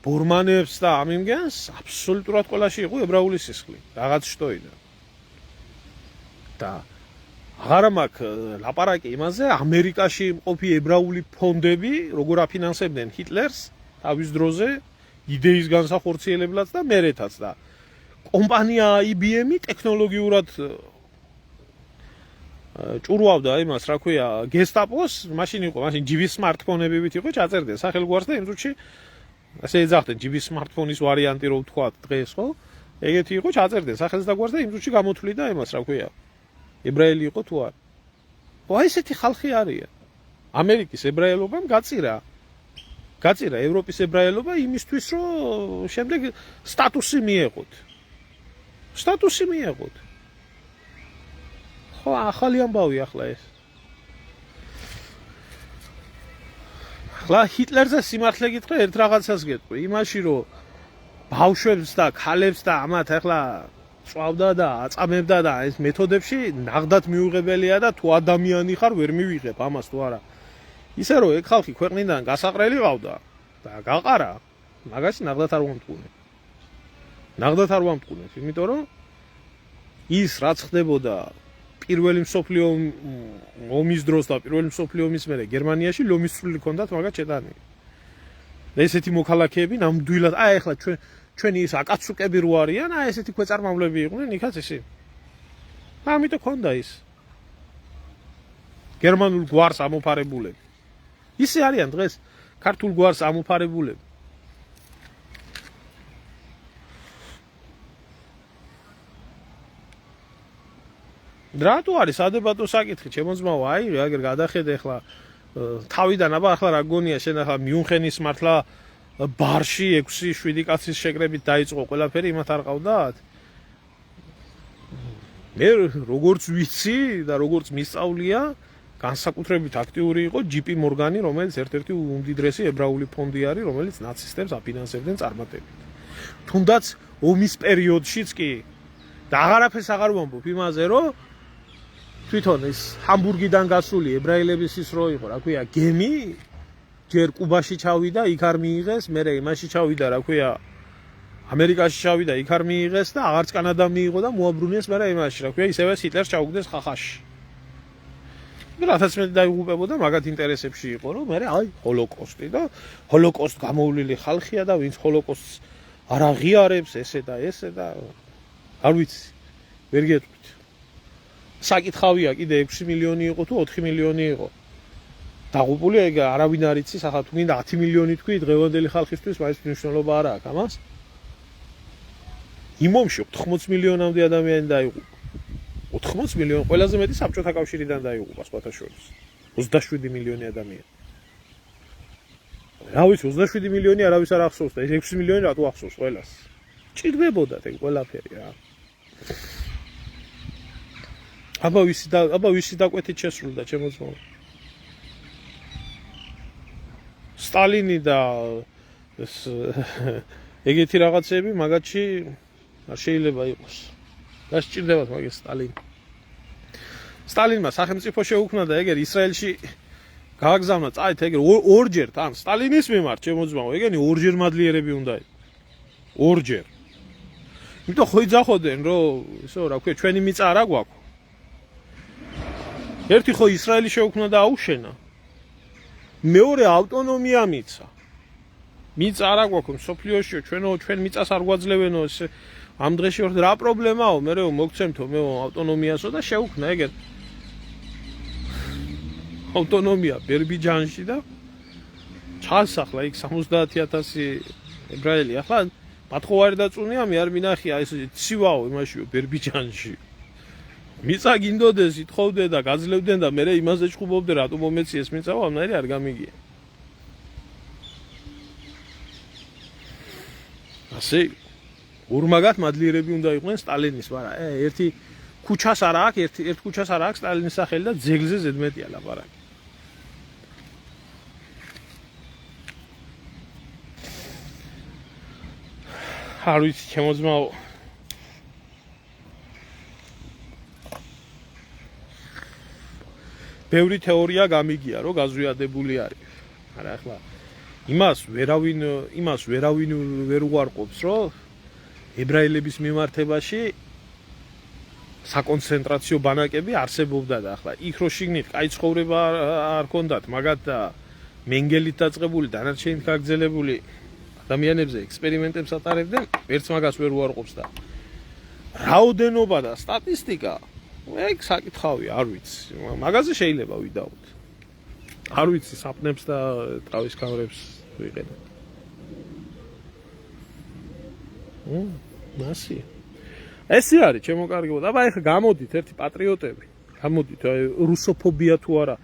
ბორმანებს და ამ იმგენს აბსოლუტურად ყველაში იყო ებრაული სისხლი, რაღაც შტოიდა. და აღარ მაქვს ლაპარაკი იმაზე, ამერიკაში მყოფი ებრაული ფონდები როგორ აფინანსებდნენ ჰიტლერს თავის დროზე იდეის განსახორციელებლად და მერეთაც და კომპანია IBM-ი ტექნოლოგიურად ჭურვავდა იმას, რა ქვია, გესტაპოს, მაშინ ჯიბის სმარტფონებივით იყო ჩაწერდნენ სახელგვარს და იმ წუთში ასე ეძახდნენ ჯიბის სმარტფონის ვარიანტი რო ვთქვათ დღეს, ხო? ეგეთი იყო ჩაწერდნენ სახელს და გვარს და იმ წუთში გამოთვლიდა იმას, რა ქვია, ებრაელი იყო თუ არა. ხო, ესეთი ხალხი არიან. ამერიკის ებრაელობამ გაწირა ევროპის ებრაელობა იმისთვის, რომ შემდეგ სტატუსი მიეღოთ. ხო, ახალი ამბავი ახლა ეს. ახლა ჰიტლერზე სიმართლე გითხრა, ერთ რაღაცას გეტყვი, იმაში რომ ბავშვებს და ქალებს და ამათ ახლა წვავდა და აწამებდა და ეს მეთოდებში ნაღდად მიუღებელია და თუ ადამიანი ხარ ვერ მივიღებ ამას თუ არა. ისე რომ ეგ ხალხი ქვეყნიდან გასაყრელი ყავდა და გაყარა, მაგაში ნაღდად არ ვამტყუნებ, იმიტომ რომ ის რაც ხდებოდა პირველი მსოფლიო ომის დროს და პირველი მსოფლიო ომის მერე გერმანიაში ლომის სრული ჰქონდათ მაგათ შეტანილი. ესეთი მოქალაქეები ნამდვილად აი ახლა ჩვენი ის აკაცუკები რო არიან, აი ესეთი ქვეწარმავლები იყვნენ იქაც ისე. ამიტომ ქონდა ის გერმანულ გვარს ამოფარებულები. ისე არიან დღეს ქართულ გვარს ამოფარებულები. რატო არის სადებატო საკითხი, ჩემო ძმაო, აი აგერ გადახედე ახლა თავიდან აბა ახლა რა გონია შენ ახლა მიუნხენის მართლა ბარში 6-7 კაცის შეკრებით დაიწყო ყველაფერი იმათ არ ყავდათ? მე როგორც ვიცი და როგორც მისწავლია, განსაკუთრებით აქტიური იყო JP Morgan-ი, რომელიც ერთ-ერთი უმდიდრესი ებრაული ფონდი არის, რომელიც ნაცისტებს აფინანსებდნენ წარმატებით. თუნდაც ომის პერიოდშიც კი და აღარაფერს აღარ ვამბობ იმაზე, რომ თვითონ ის ჰამბურგიდან გასული ებრაელების ის რო იყო, რა ქვია, გემი ჯერ კუბაში ჩავიდა, იქ არ მიიღეს, მერე იმაში ჩავიდა, რა ქვია, ამერიკაში ჩავიდა, იქ არ მიიღეს და აღარც კანადამ მიიღო და მოაბრუნეს მერე იმაში, რა ქვია, ისევე ჰიტლერს ჩაუგდეს ხახაში. რათაც მე დაიღუპებოდა მაგათ ინტერესებში იყო, რომ მერე აი ჰოლოკოსტი და ჰოლოკოსტ გამოვლილი ხალხია და ვინც ჰოლოკოსტს არ აღიარებს, ესე და არ ვიცი, ვერ გეტყვით. საკითხავია კიდე 6 მილიონი იყო თუ 4 მილიონი იყო. დაღუპული ეგ არავინ არ იცის, ახლა თუ გინდა 10 მილიონი თქვი, დღევანდელი ხალხისთვის მაინც მნიშვნელობა არ აქვს ამას. იმ ომში 80 მილიონამდე ადამიანი დაიღუპა. 80 მილიონი, ყველაზე მეტი საბჭოთა კავშირიდან დაიღუპა სხვათა შორის. 27 მილიონი ადამიანი. რა ვიცი, 27 მილიონი არავის არ ახსოვს და ეს 6 მილიონი რატო ახსოვს ყველას? ჭირდებოდათ ეგ ყველაფერი რა. აბა ვისი დაკვეთით შესრულდა ჩემო ძმაო? სტალინი და ეგეთი რაღაცები მაგათში არ შეიძლება იყოს. რა სჭირდებათ მაგის სტალინი? სტალინმა სახელმწიფო შეუქმნა და ეგერ ისრაელში გააგზავნა წაით ეგერ ორჯერ თან სტალინის მიმართ ჩემო ძმაო, ეგენი ორჯერ მადლიერები უნდა იყოს. ორჯერ. იმიტომ ხო იძახოდნენ რომ ისო რა ქვია ჩვენი მიწა არა გვაქვს. ერთი ხო ისრაელი შეუქმნა და აუშენა. მეორე ავტონომია მიცა. მიწა არა გვაქვს სოფლიოში, ჩვენ მიწას არ გვაძლევენო ეს ამ დღეში რა პრობლემაო, მე მოგცემთო მე ავტონომიასო და შეუქმნა ეგეთ ავტონომია ბერბიჯანში და ჩასახლა იქ 70,000 ებრაელი. ახლა პათხოვარი დაწუნია, მე არ მინახია ეს ცივაო იმაშიო ბერბიჯანში. მიწა გინდოდეს, ითხოვდე და გაძლევდნენ და მე იმაზე ჩხუბობდე, რატომ მომეციეს მიწაო, ამნაირი არ გამიგია. ასე ორმაგად მადლიერები უნდა იყვნენ სტალინის, მაგრამ ერთი ქუჩას არ აქვს, ერთ ქუჩას არ აქვს სტალინის სახელი და ძეგლზე ზედმეტია ლაპარაკი. არ ვიცი, ჩემო ძმაო. ბევრი თეორია გამიგია, რომ გაზვიადებული არის. არა ახლა იმას ვერავინ ვერ უარყოფს, რომ ებრაელების მიმართებაში საკონცენტრაციო ბანაკები არსებობდა და ახლა იქ რო შიგნით კაი ცხოვრება არ ქონდათ, მაგათ და მენგელით დაწყებული დანარჩენით გაგრძელებული ადამიანებზე ექსპერიმენტებს ატარებდნენ, ერთს მაგას ვერ უარყოფს და რაოდენობა და სტატისტიკა ეგ საკითხავია, არ ვიცი. მაგაზე შეიძლება ვიდაოთ. არ ვიცი, საპნებს და ტყავის ქავრებს ვიყენებ. მასი. ესე არის, ჩემო კარგებო. აბა ეხლა გამოდით ერთი პატრიოტები. გამოდით, რუსოფობია თუ არა.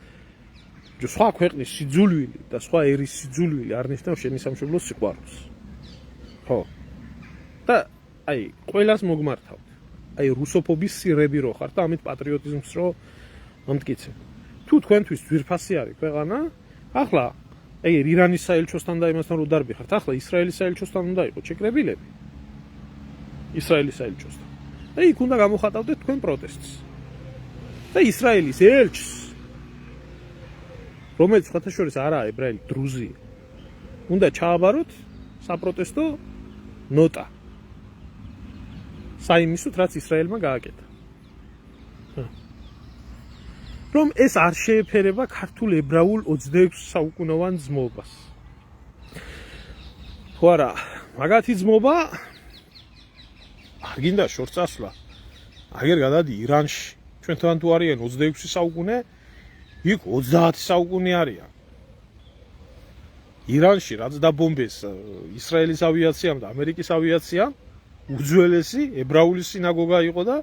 სხვა ქვეყნის სიძულვილი და სხვა ერის სიძულვილი არ ნიშნავს შენი სამშობლოს სიყვარულს. ხო. და აი, ყველას მოგმართავთ. აი, რუსოფობის სირები რო ხართ და ამით პატრიოტიზმს რო ამტკიცებ. თუ თქვენთვის ძვირფასი არის ქვეყანა, ახლა აი ირანის საელჩოსთან და იმასთან რო დარბიხართ, ახლა ისრაელის საელჩოსთან უნდა იყოს შეკრებილები. ისრაელის საელჩოსთან. და იქ უნდა გამოხატავდეთ თქვენ პროტესტს. და ისრაელის ელჩს, რომელიც სხვათა შორის არაა ებრაელი, დრუზია, უნდა ჩააბაროთ საპროტესტო ნოტა. საიმისოთ, რაც ისრაელმა გააკეთა. რომ ეს არ შეეფერება ქართულ ებრაულ 26 საუკუნოვან ძმობას. ხო არა, მაგათი ძმობა არ გინდა შორს წასვლა. აგერ გადადი ირანში. ჩვენთან თუ არიან 26 საუკუნე, იქ 30 საუკუნე არიან. ირანში რაც დაბომბეს ისრაელის ავიაციამ და ამერიკის ავიაციამ, უძველესი ებრაული სინაგოგა იყო და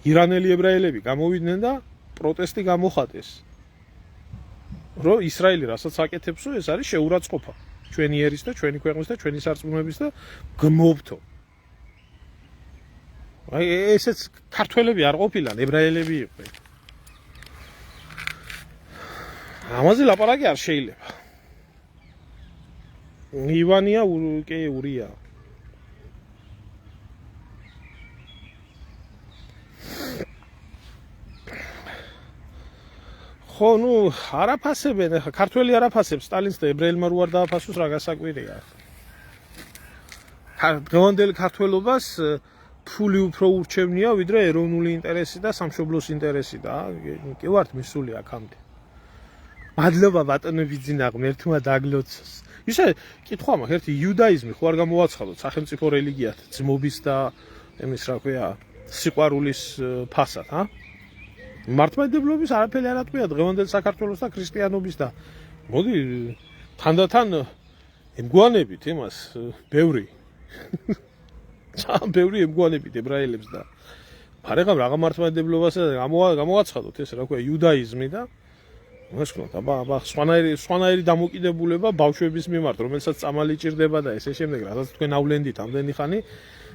ირანელი ებრაელები გამოვიდნენ და პროტესტი გამოხატეს. რომ ისრაელი რასაც აკეთებსო, ეს არის შეურაცხყოფა. ჩვენი ერის და ჩვენი ქვეყნის და ჩვენი სარწმუნოების და გმობთო. აი ესეც ქართველები არ ყოფილან, ებრაელები იყვნენ. ამაზე ლაპარაკი არ შეიძლება. ივანია კი ურია. ხო, ნუ არაფასებენ, ახლა ქართველი არაფასებს, სტალინს და ებრაელმა რო არ დააფასოს რა გასაკვირია. დღევანდელ ქართველობას ფული უფრო ურჩევნია, ვიდრე ეროვნული ინტერესი და სამშობლოს ინტერესი და კი ვართ მისული აქამდე. მადლობა ბატონო ბიძინა, ღმერთმა დაგლოცოს. ისე კითხვა მაქვს, ერთი იუდაიზმი ხო არ გამოვაცხადოთ სახელმწიფო რელიგიად, ძმობის და იმის რა ქვია, სიყვარულის ფასად, ა? მართლმადიდებლობის არაფერი არ ატყვია დღევანდელ საქართველოს და ქრისტიანობის და მოდი თანდათან ემგვანებით იმას ბევრი ბევრი ემგვანებით ებრაელებს და არეგამ რაღა მართლმადიდებლობასა გამოვაცხადოთ ეს რა ქვია იუდაიზმი და მოსკოვ აბა სხვანაირი დამოკიდებულება ბავშვების მიმართ რომელსაც წამალი ჭირდება და ესე შემდეგ რასაც თქვენ ავლენდით ამდენი ხანი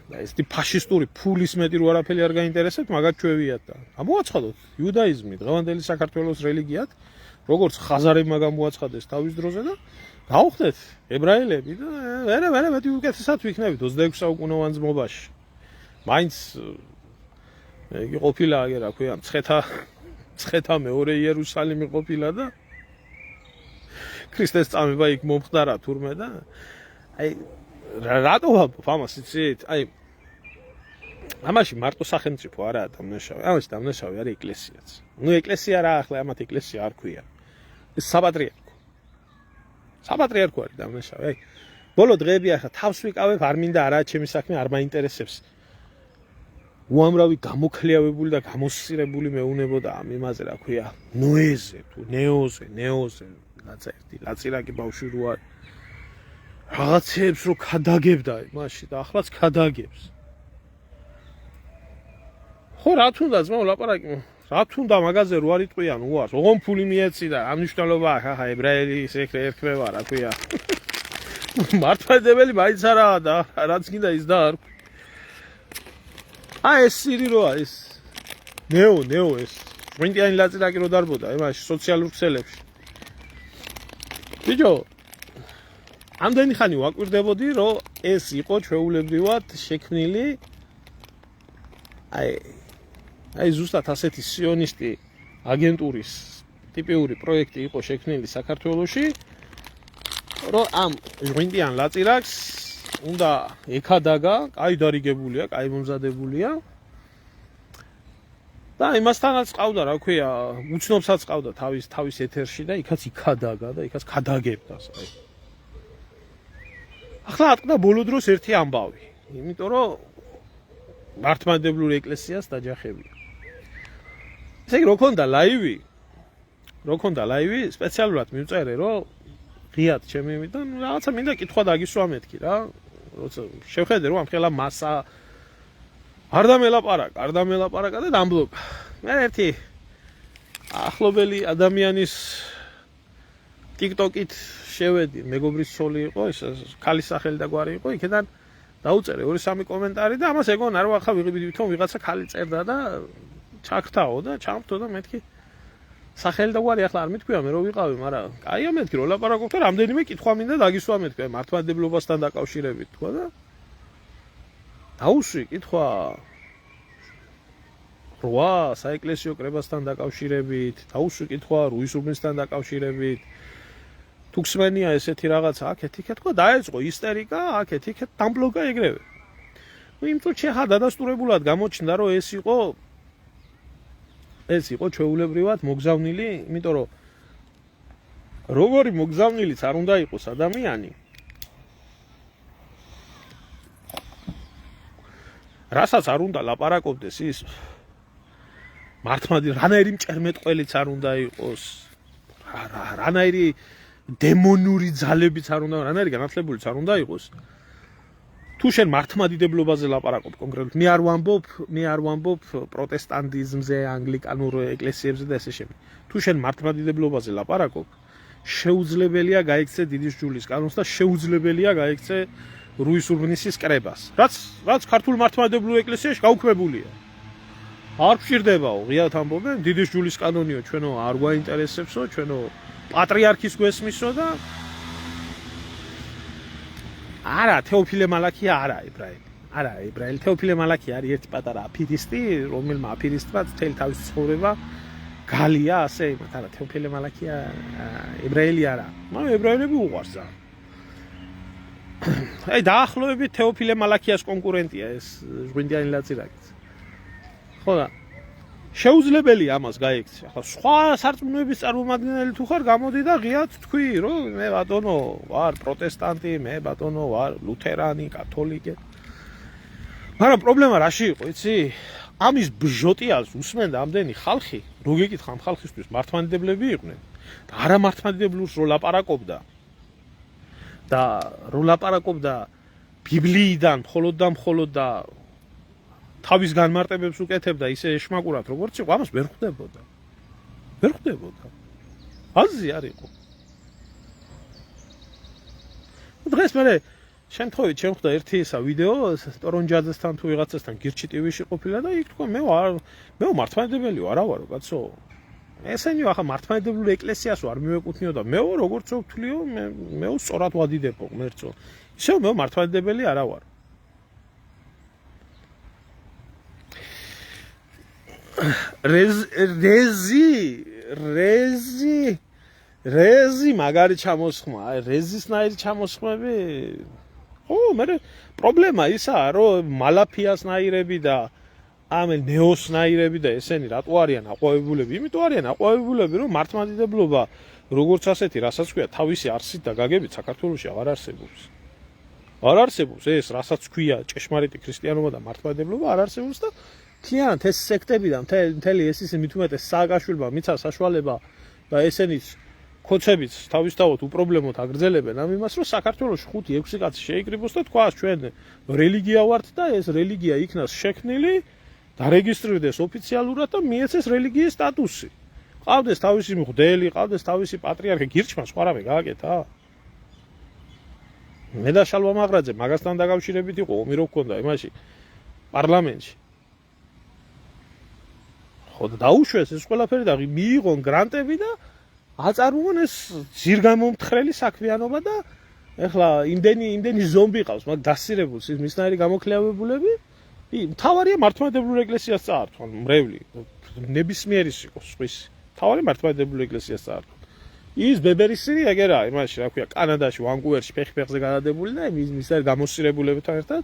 და ეს ფაშისტური ფულის მეტი რო არაფერი არ გაინტერესებთ მაგათ ჩვევიათ და ამოაცხადოთ იუდაიზმი დღევანდელი საქართველოს რელიგიად როგორც ხაზარებმა გამოაცხადეს თავის დროზე და გავხდეთ ებრაელები და ვერა მეტი უკეთესად ვიქნებით 26 საუკუნოვან ძმობაში მაინც იგი ყოფილა აგერ რა ქვია მცხეთა მეორე იერუსალიმი ყოფილა და ქრისტეს წამება იქ მომხდარა თურმე და აი რატო ვამბობ ამას იცით? აი ამაში მარტო სახელმწიფო არაა დამნაშავე. ამაში დამნაშავე არის ეკლესიაც. ნუ ეკლესია რა ახლა ამათ ეკლესია არ ქვია. ეს საპატრიარქო. საპატრიარქო არის დამნაშავე. აი ბოლო დღეები ახლა თავს ვიკავებ, არ მინდა არაა ჩემი საქმე, არ მაინტერესებს. უამრავი გამოქლიავებული და გამოსწირებული მეუნება და ამ იმაზე რა ქვია, ნოეზე თუ ნეოზე, რაცა ერთი ლაწირაკი ბავშვი რო არის. რაღაცებს რო ქადაგებდა იმაში და ახლაც ქადაგებს. ხო რა თუნდა ძმაო ლაპარაკი რა თუნდა მაგაზე რო არ იტყვიან უარს ოღონ ფული მიეცი და ამ მნიშვნელობა ახლა ებრაელი ისე ერქმევა რა ქვია მართლმადიდებელი მაინც არაა და რაც გინდა ის და არ აი ეს სირი რო არის ნეო ეს ბრინდიანი ლაწირაკი რო დარბოდა იმაში სოციალურ ქსელებში ბიჭო ამდენი ხანი ვაკვირდებოდი რომ ეს იყო ჩვეულებრივად შექმნილი აი ზუსტად ასეთი სიონისტი აგენტურის ტიპიური პროექტი იყო შექმნილი საქართველოში რომ ამ ჟღვინტიან ლაწირაკს უნდა ეკადაგა, კაი დარიგებულია, კაი მომზადებულია და იმასთანაც ყავდა რა ქვია, უცნობსაც ყავდა თავის ეთერში და იქაც იკადაგა და იქაც ქადაგებდა აი ახლა ატყდა ბოლო დროს ერთი ამბავი, იმიტომ რომ მართლმადიდებლური ეკლესიას დაჯახებია. ესე იგი, რო ქონდა ლაივი, სპეციალურად მივწერე, რომ ღიად ჩემი იმიდან რაღაცა მინდა კითხვა დაგისვა მეთქი რა. როცა შევხედე რომ ამ ხელა მასა არ დამელაპარაკა და დამბლოკა. მე ერთი ახლობელი ადამიანის TikTok-ით შევედი, მეგობრის ცოლი იყო, ეს ქალის სახელი და გვარი იყო, იქიდან დაუწერე 2-3 კომენტარი და ამას ეგონა რომ ახლა ვიღებდი თვითონ ვიღაცა ქალი წერდა და ჩაქრთაო და ჩამხთო და მეთქი სახელი და გვარი ახლა არ მეთქვია მე რო ვიყავი, მაგრამ კაია მეთქი რომ ლაპარაკობ და რამდენიმე კითხვა მინდა დაგისვა მეთქი მართლმადიდებლობასთან დაკავშირებით თქვა და დაუსვი კითხვა რვა საეკლესიო კრებასთან დაკავშირებით, დაუსვი კითხვა რუისუბნისთან დაკავშირებით თუ გსმენია ესეთი რაღაცა აქეთ-იქეთ თქვა დაეწყო ისტერიკა აქეთ-იქეთ დამბლოკა ეგრევე. ნუ იმ წუთში ხა დადასტურებულად გამოჩნდა რომ ეს იყო ჩვეულებრივად მოგზავნილი, იმიტომ რომ როგორი მოგზავნილიც არ უნდა იყოს ადამიანი, რასაც არ უნდა ლაპარაკობდეს ის მართლმადიდებლური რანაირი მჭერმეტყველიც არ უნდა იყოს რანაირი დემონური ძალებიც არ უნდა რანაირი განათლებულიც არ უნდა იყოს თუ შენ მართლმადიდებლობაზე ლაპარაკობ კონკრეტულად მე არ ვამბობ პროტესტანტიზმზე ანგლიკანურ ეკლესიებზე და ესე შემდეგ თუ შენ მართლმადიდებლობაზე ლაპარაკობ შეუძლებელია გაიქცე დიდი ჯულის კანონს და შეუძლებელია გაიქცე რუის ურბნისის კრებას რაც ქართულ მართლმადიდებლურ ეკლესიაში გაუქმებულია არ გვჭირდებაო ღიად ამბობენ დიდი ჯულის კანონიო ჩვენო არ გვაინტერესებსო ჩვენო პატრიარქის გვესმისო და არა თეოფილე მალაქია არა ებრაელი თეოფილე მალაქია არის ერთი პატარა აფირისტი რომელმა აფირისტმა მთელი თავის ცხოვრება გალია ასე იმათ არა თეოფილე მალაქია ებრაელი არა მაგრამ ებრაელები უყვარს ძალიან აი დაახლოებით თეოფილე მალაქიას კონკურენტია ეს ჟღვინდიანი ლაწირაკიც ხო და შეუძლებელია ამას გაიქცე ახლა სხვა სარწმუნოების წარმომადგენელი თუ ხარ გამოდი და ღიად თქვი რომ მე ბატონო ვარ პროტესტანტი მე ბატონო ვარ ლუთერანი კათოლიკე მაგრამ პრობლემა რაში იყო იცი ამის ბჟოტიას უსმენდა ამდენი ხალხი რო გეკითხა ამ ხალხისთვის მართლმადიდებლები იყვნენ და არა მართლმადიდებლურს რო ლაპარაკობდა ბიბლიიდან მხოლოდ და თავის განმარტებებს უკეთებდა ისე ეშმაკურად როგორც იყო ამას ვერ ხვდებოდა აზრი არ იყო დღეს მე შემთხვევით შემხვდა ერთი ისა ვიდეო ტორონჯაძესთან თუ ვიღაცასთან გირჩი ტივიში ყოფილა და იქ თქვა მე მართლმადიდებელი არა ვარო კაცო ესენიო ახლა მართლმადიდებლურ ეკლესიას არ მივეკუთვნიო და მე როგორც ვთვლიო მე სწორად ვადიდებო ღმერთო ისევ მე მართლმადიდებელი არა ვარ რეზი მაგარი ჩამოსხმა აი რეზისნაირი ჩამოსხმები ო მე პრობლემა ისაა რომ მალაფიასნაირები და ამ ნეოსნაირები და ესენი რატო არიან აყვავებულები იმიტომ არიან აყვავებულები რომ მართლმადიდებლობა როგორც ასეთი რასაც ქვია თავისი არსით და გაგებით საქართველოში აღარ არსებობს ეს რასაც ქვია ჭეშმარიტი ქრისტიანობა და მართლმადიდებლობა არ არსებობს და მთლიანად ეს სექტები და მთელი ეს ისე მით უმეტეს სააკაშვილმა მიცა საშუალება და ესენიც ქოცებიც თავისთავად უპრობლემოდ აგრძელებენ ამ იმას რომ საქართველოში 5-6 კაცი შეიკრიბოს და თქვას ჩვენ რელიგია ვართ და ეს რელიგია იქნას შექმნილი დარეგისტრირდეს ოფიციალურად და მიეცეს რელიგიის სტატუსი ყავდეს თავისი მღვდელი ყავდეს თავისი პატრიარქი გირჩმა სხვა რამე გააკეთა მე და შალვა მაღრაძე მაგასთან დაკავშირებით იყო ომი რო გქონდა იმაში პარლამენტში ხო და დაუშვეს ეს ყველაფერი და მიიღონ გრანტები და აწარმოონ ეს ძირგამომთხრელი საქმიანობა და ეხლა იმდენი ზომბი ყავს მაგ დასირებულს ის მისნაირი გამოქლიავებულები მთავარია მართლმადიდებლურ ეკლესიას წაართვან მრევლი ნებისმიერის იყოს სხვის მთავარი მართლმადიდებლურ ეკლესიას წაართვან ის ბებერისირი ეგერაა იმაში რა ქვია კანადაში ვანკუვერში ფეხზე გადადებული და ის მისნაირი გამოსირებულებთან ერთად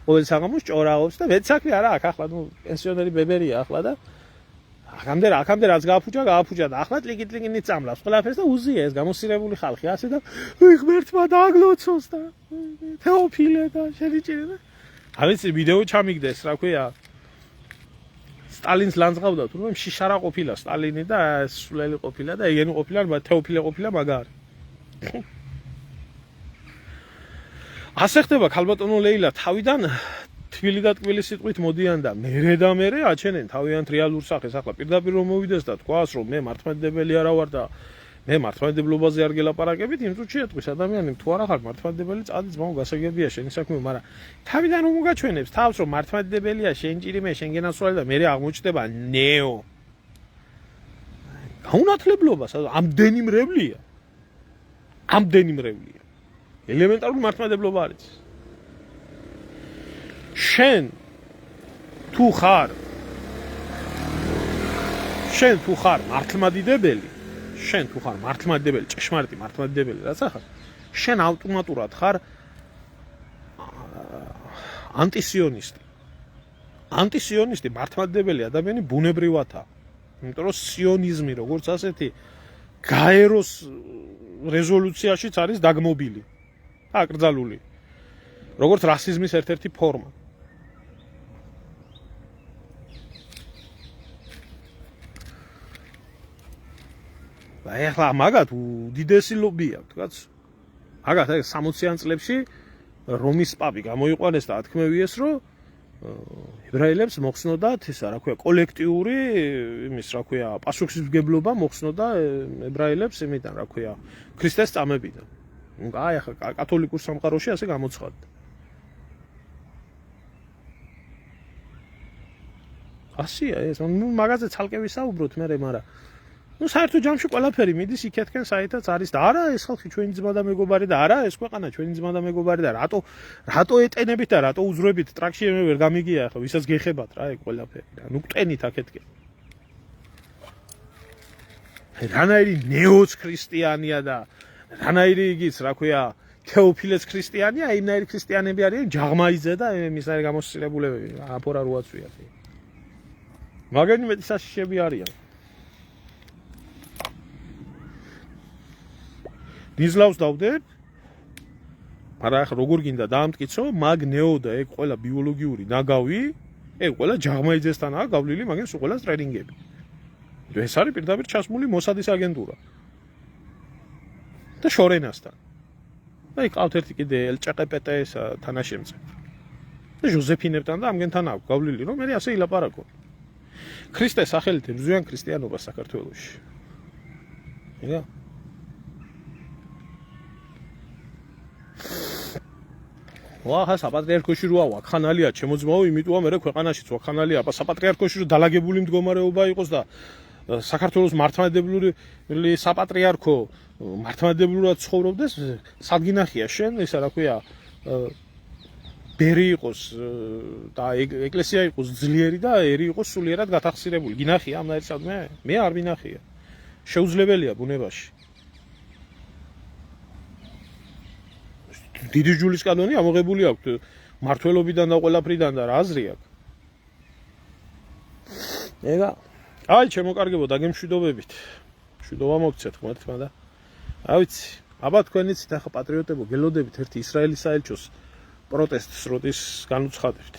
ყოველ საღამოს ჭორაობს და მეც საქმე არა აქ ახლა პენსიონერი ბებერია ახლა და აქამდე რაც გააფუჭა და ახლა ტლიკინით წამლავს ყველაფერს და უზია ეს გამოსირებული ხალხი ასე და ღმერთმა დააგლოცოს და თეოფილე და შედიჭირე და ავიცი ვიდეო ჩამიგდეს რა ქვია სტალინს ლანძღავდა თურმე შიშარა ყოფილა სტალინი და სულელი ყოფილა და ეგენი ყოფილა თეოფილე ყოფილა მაგარი ასე ხდება ქალბატონო ლეილა თავიდან თბილი და ტკბილი სიტყვით მოდიან და მერე აჩენენ თავიანთ რეალურ სახეს ახლა პირდაპირ რომ მოვიდეს და თქვას რომ მე მართლმადიდებელი არა ვარ და მე მართლმადიდებლობაზე არ გელაპარაკებით იმ წუთში ეტყვის ადამიანები თუ არა ხარ მართლმადიდებელი წადი ძმაო გასაგებია შენი საქმე მაგრამ თავიდან რომ უგაჩვენებს თავს რომ მართლმადიდებელია შენ ჭირიმე შენ გენაცვალე და მერე აღმოჩნდება ნეო გაუნათლებლობა ამდენი მრევლია ელემენტარული მართლმადიდებლობა არის შენ თუ ხარ მართლმადიდებელი ჭეშმარიტი მართლმადიდებელი რაც ახარ შენ ავტომატურად ხარ ანტისიონისტი მართლმადიდებელი ადამიანი ბუნებრივათა იმიტომ რომ სიონიზმი როგორც ასეთი გაეროს რეზოლუციაშიც არის დაგმობილი აკრძალული როგორც რასიზმის ერთ-ერთი ფორმა ეხლა მაგათ უდიდესი ლობი აქვს, კაცო. მაგათ 60-იან წლებში რომის პაპი გამოიყვანეს და ათქმევიეს, რომ ებრაელებს მოხსნოდათ ისა, რა ქვია, კოლექტიური იმის, რა ქვია, პასუხისმგებლობა მოხსნოდა ებრაელებს იმიდან, რა ქვია, ქრისტეს წამებიდან. აი ახლა კათოლიკურ სამყაროში ასე გამოცხადდა. ასია ეს, მაგაზე ცალკე ვისაუბროთ მე, მაგრამ საერთო ჯამში ყველაფერი მიდის იქეთკენ საერთოდ არის და არა ეს ხალხი ჩვენი ძმა და მეგობარი და არა ეს ქვეყანა ჩვენი ძმა და მეგობარი და რატო ეტენებით და რატო უძრებით ტრაქში მე ვერ გამიგია ახლა ვისაც გეხებათ რა ეგ ყველაფერი და ნუ კტენით აქეთკენ რანაირი ნეოც ქრისტიანია და რანაირი იგიც რა ქვია თეოფილეც ქრისტიანია იმნაირი ქრისტიანები არიან ჯაღმაიძე და მისარი გამოსწირებულებები აფორა რუაცვია მაგენი მეტი საშიშები არიან ნიზლავს დავდებ, მაგრამ ახლა როგორ გინდა დაამტკიცო, მაგ ნეო და ეგ ყველა ბიოლოგიური ნაგავი, ეგ ყველა ჯაღმაიძესთანაა გავლილი, მაგრამ სულ ყველა ტრენინგები. ეს არის პირდაპირ ჩასმული მოსადის აგენტურა. და შორენასთან. და იყავთ ერთი კიდე ელჭყპტ-ისა თანაშემწე. და ჟოზეფინებთან და ამგენთან აქვს გავლილი, რომ მე ასე ილაპარაკო. ქრისტეს სახელით ებრძვიან ქრისტიანობას საქართველოში. იგა? ვაჰა საპატრიარქოში როა ვაქხანალია ჩემოძმაო იმიტომ მე ქვეყანაშიც ვაქხანალია საპატრიარქოში რომ დალაგებული მდგომარეობა იყოს და საქართველოს მართლმადიდებლური საპატრიარქო მართლმადიდებლურად ცხოვრობდეს სადგინახია შენ ისა რა ქვია ბერი იყოს და ეკლესია იყოს ძლიერი და ერი იყოს სულიერად გათახსირებული გინახია ამ ნაირსადმე მე არ მინახია შეუძლებელია ბუნებაში დიდი ჯულის კანონი ამოღებული აქვს მართლობიდან და ყველაფრიდან და რა აზრი აქვს. ეგა აი ჩემო კარგებო დაგემშვიდობებით. მშვიდობა მოგცეთ ხმა თქმა და რა ვიცი, აბა თქვენიც ახლა პატრიოტებო გელოდებით ერთი ისრაელის საელჩოს პროტესტს როდის განუცხადებთ.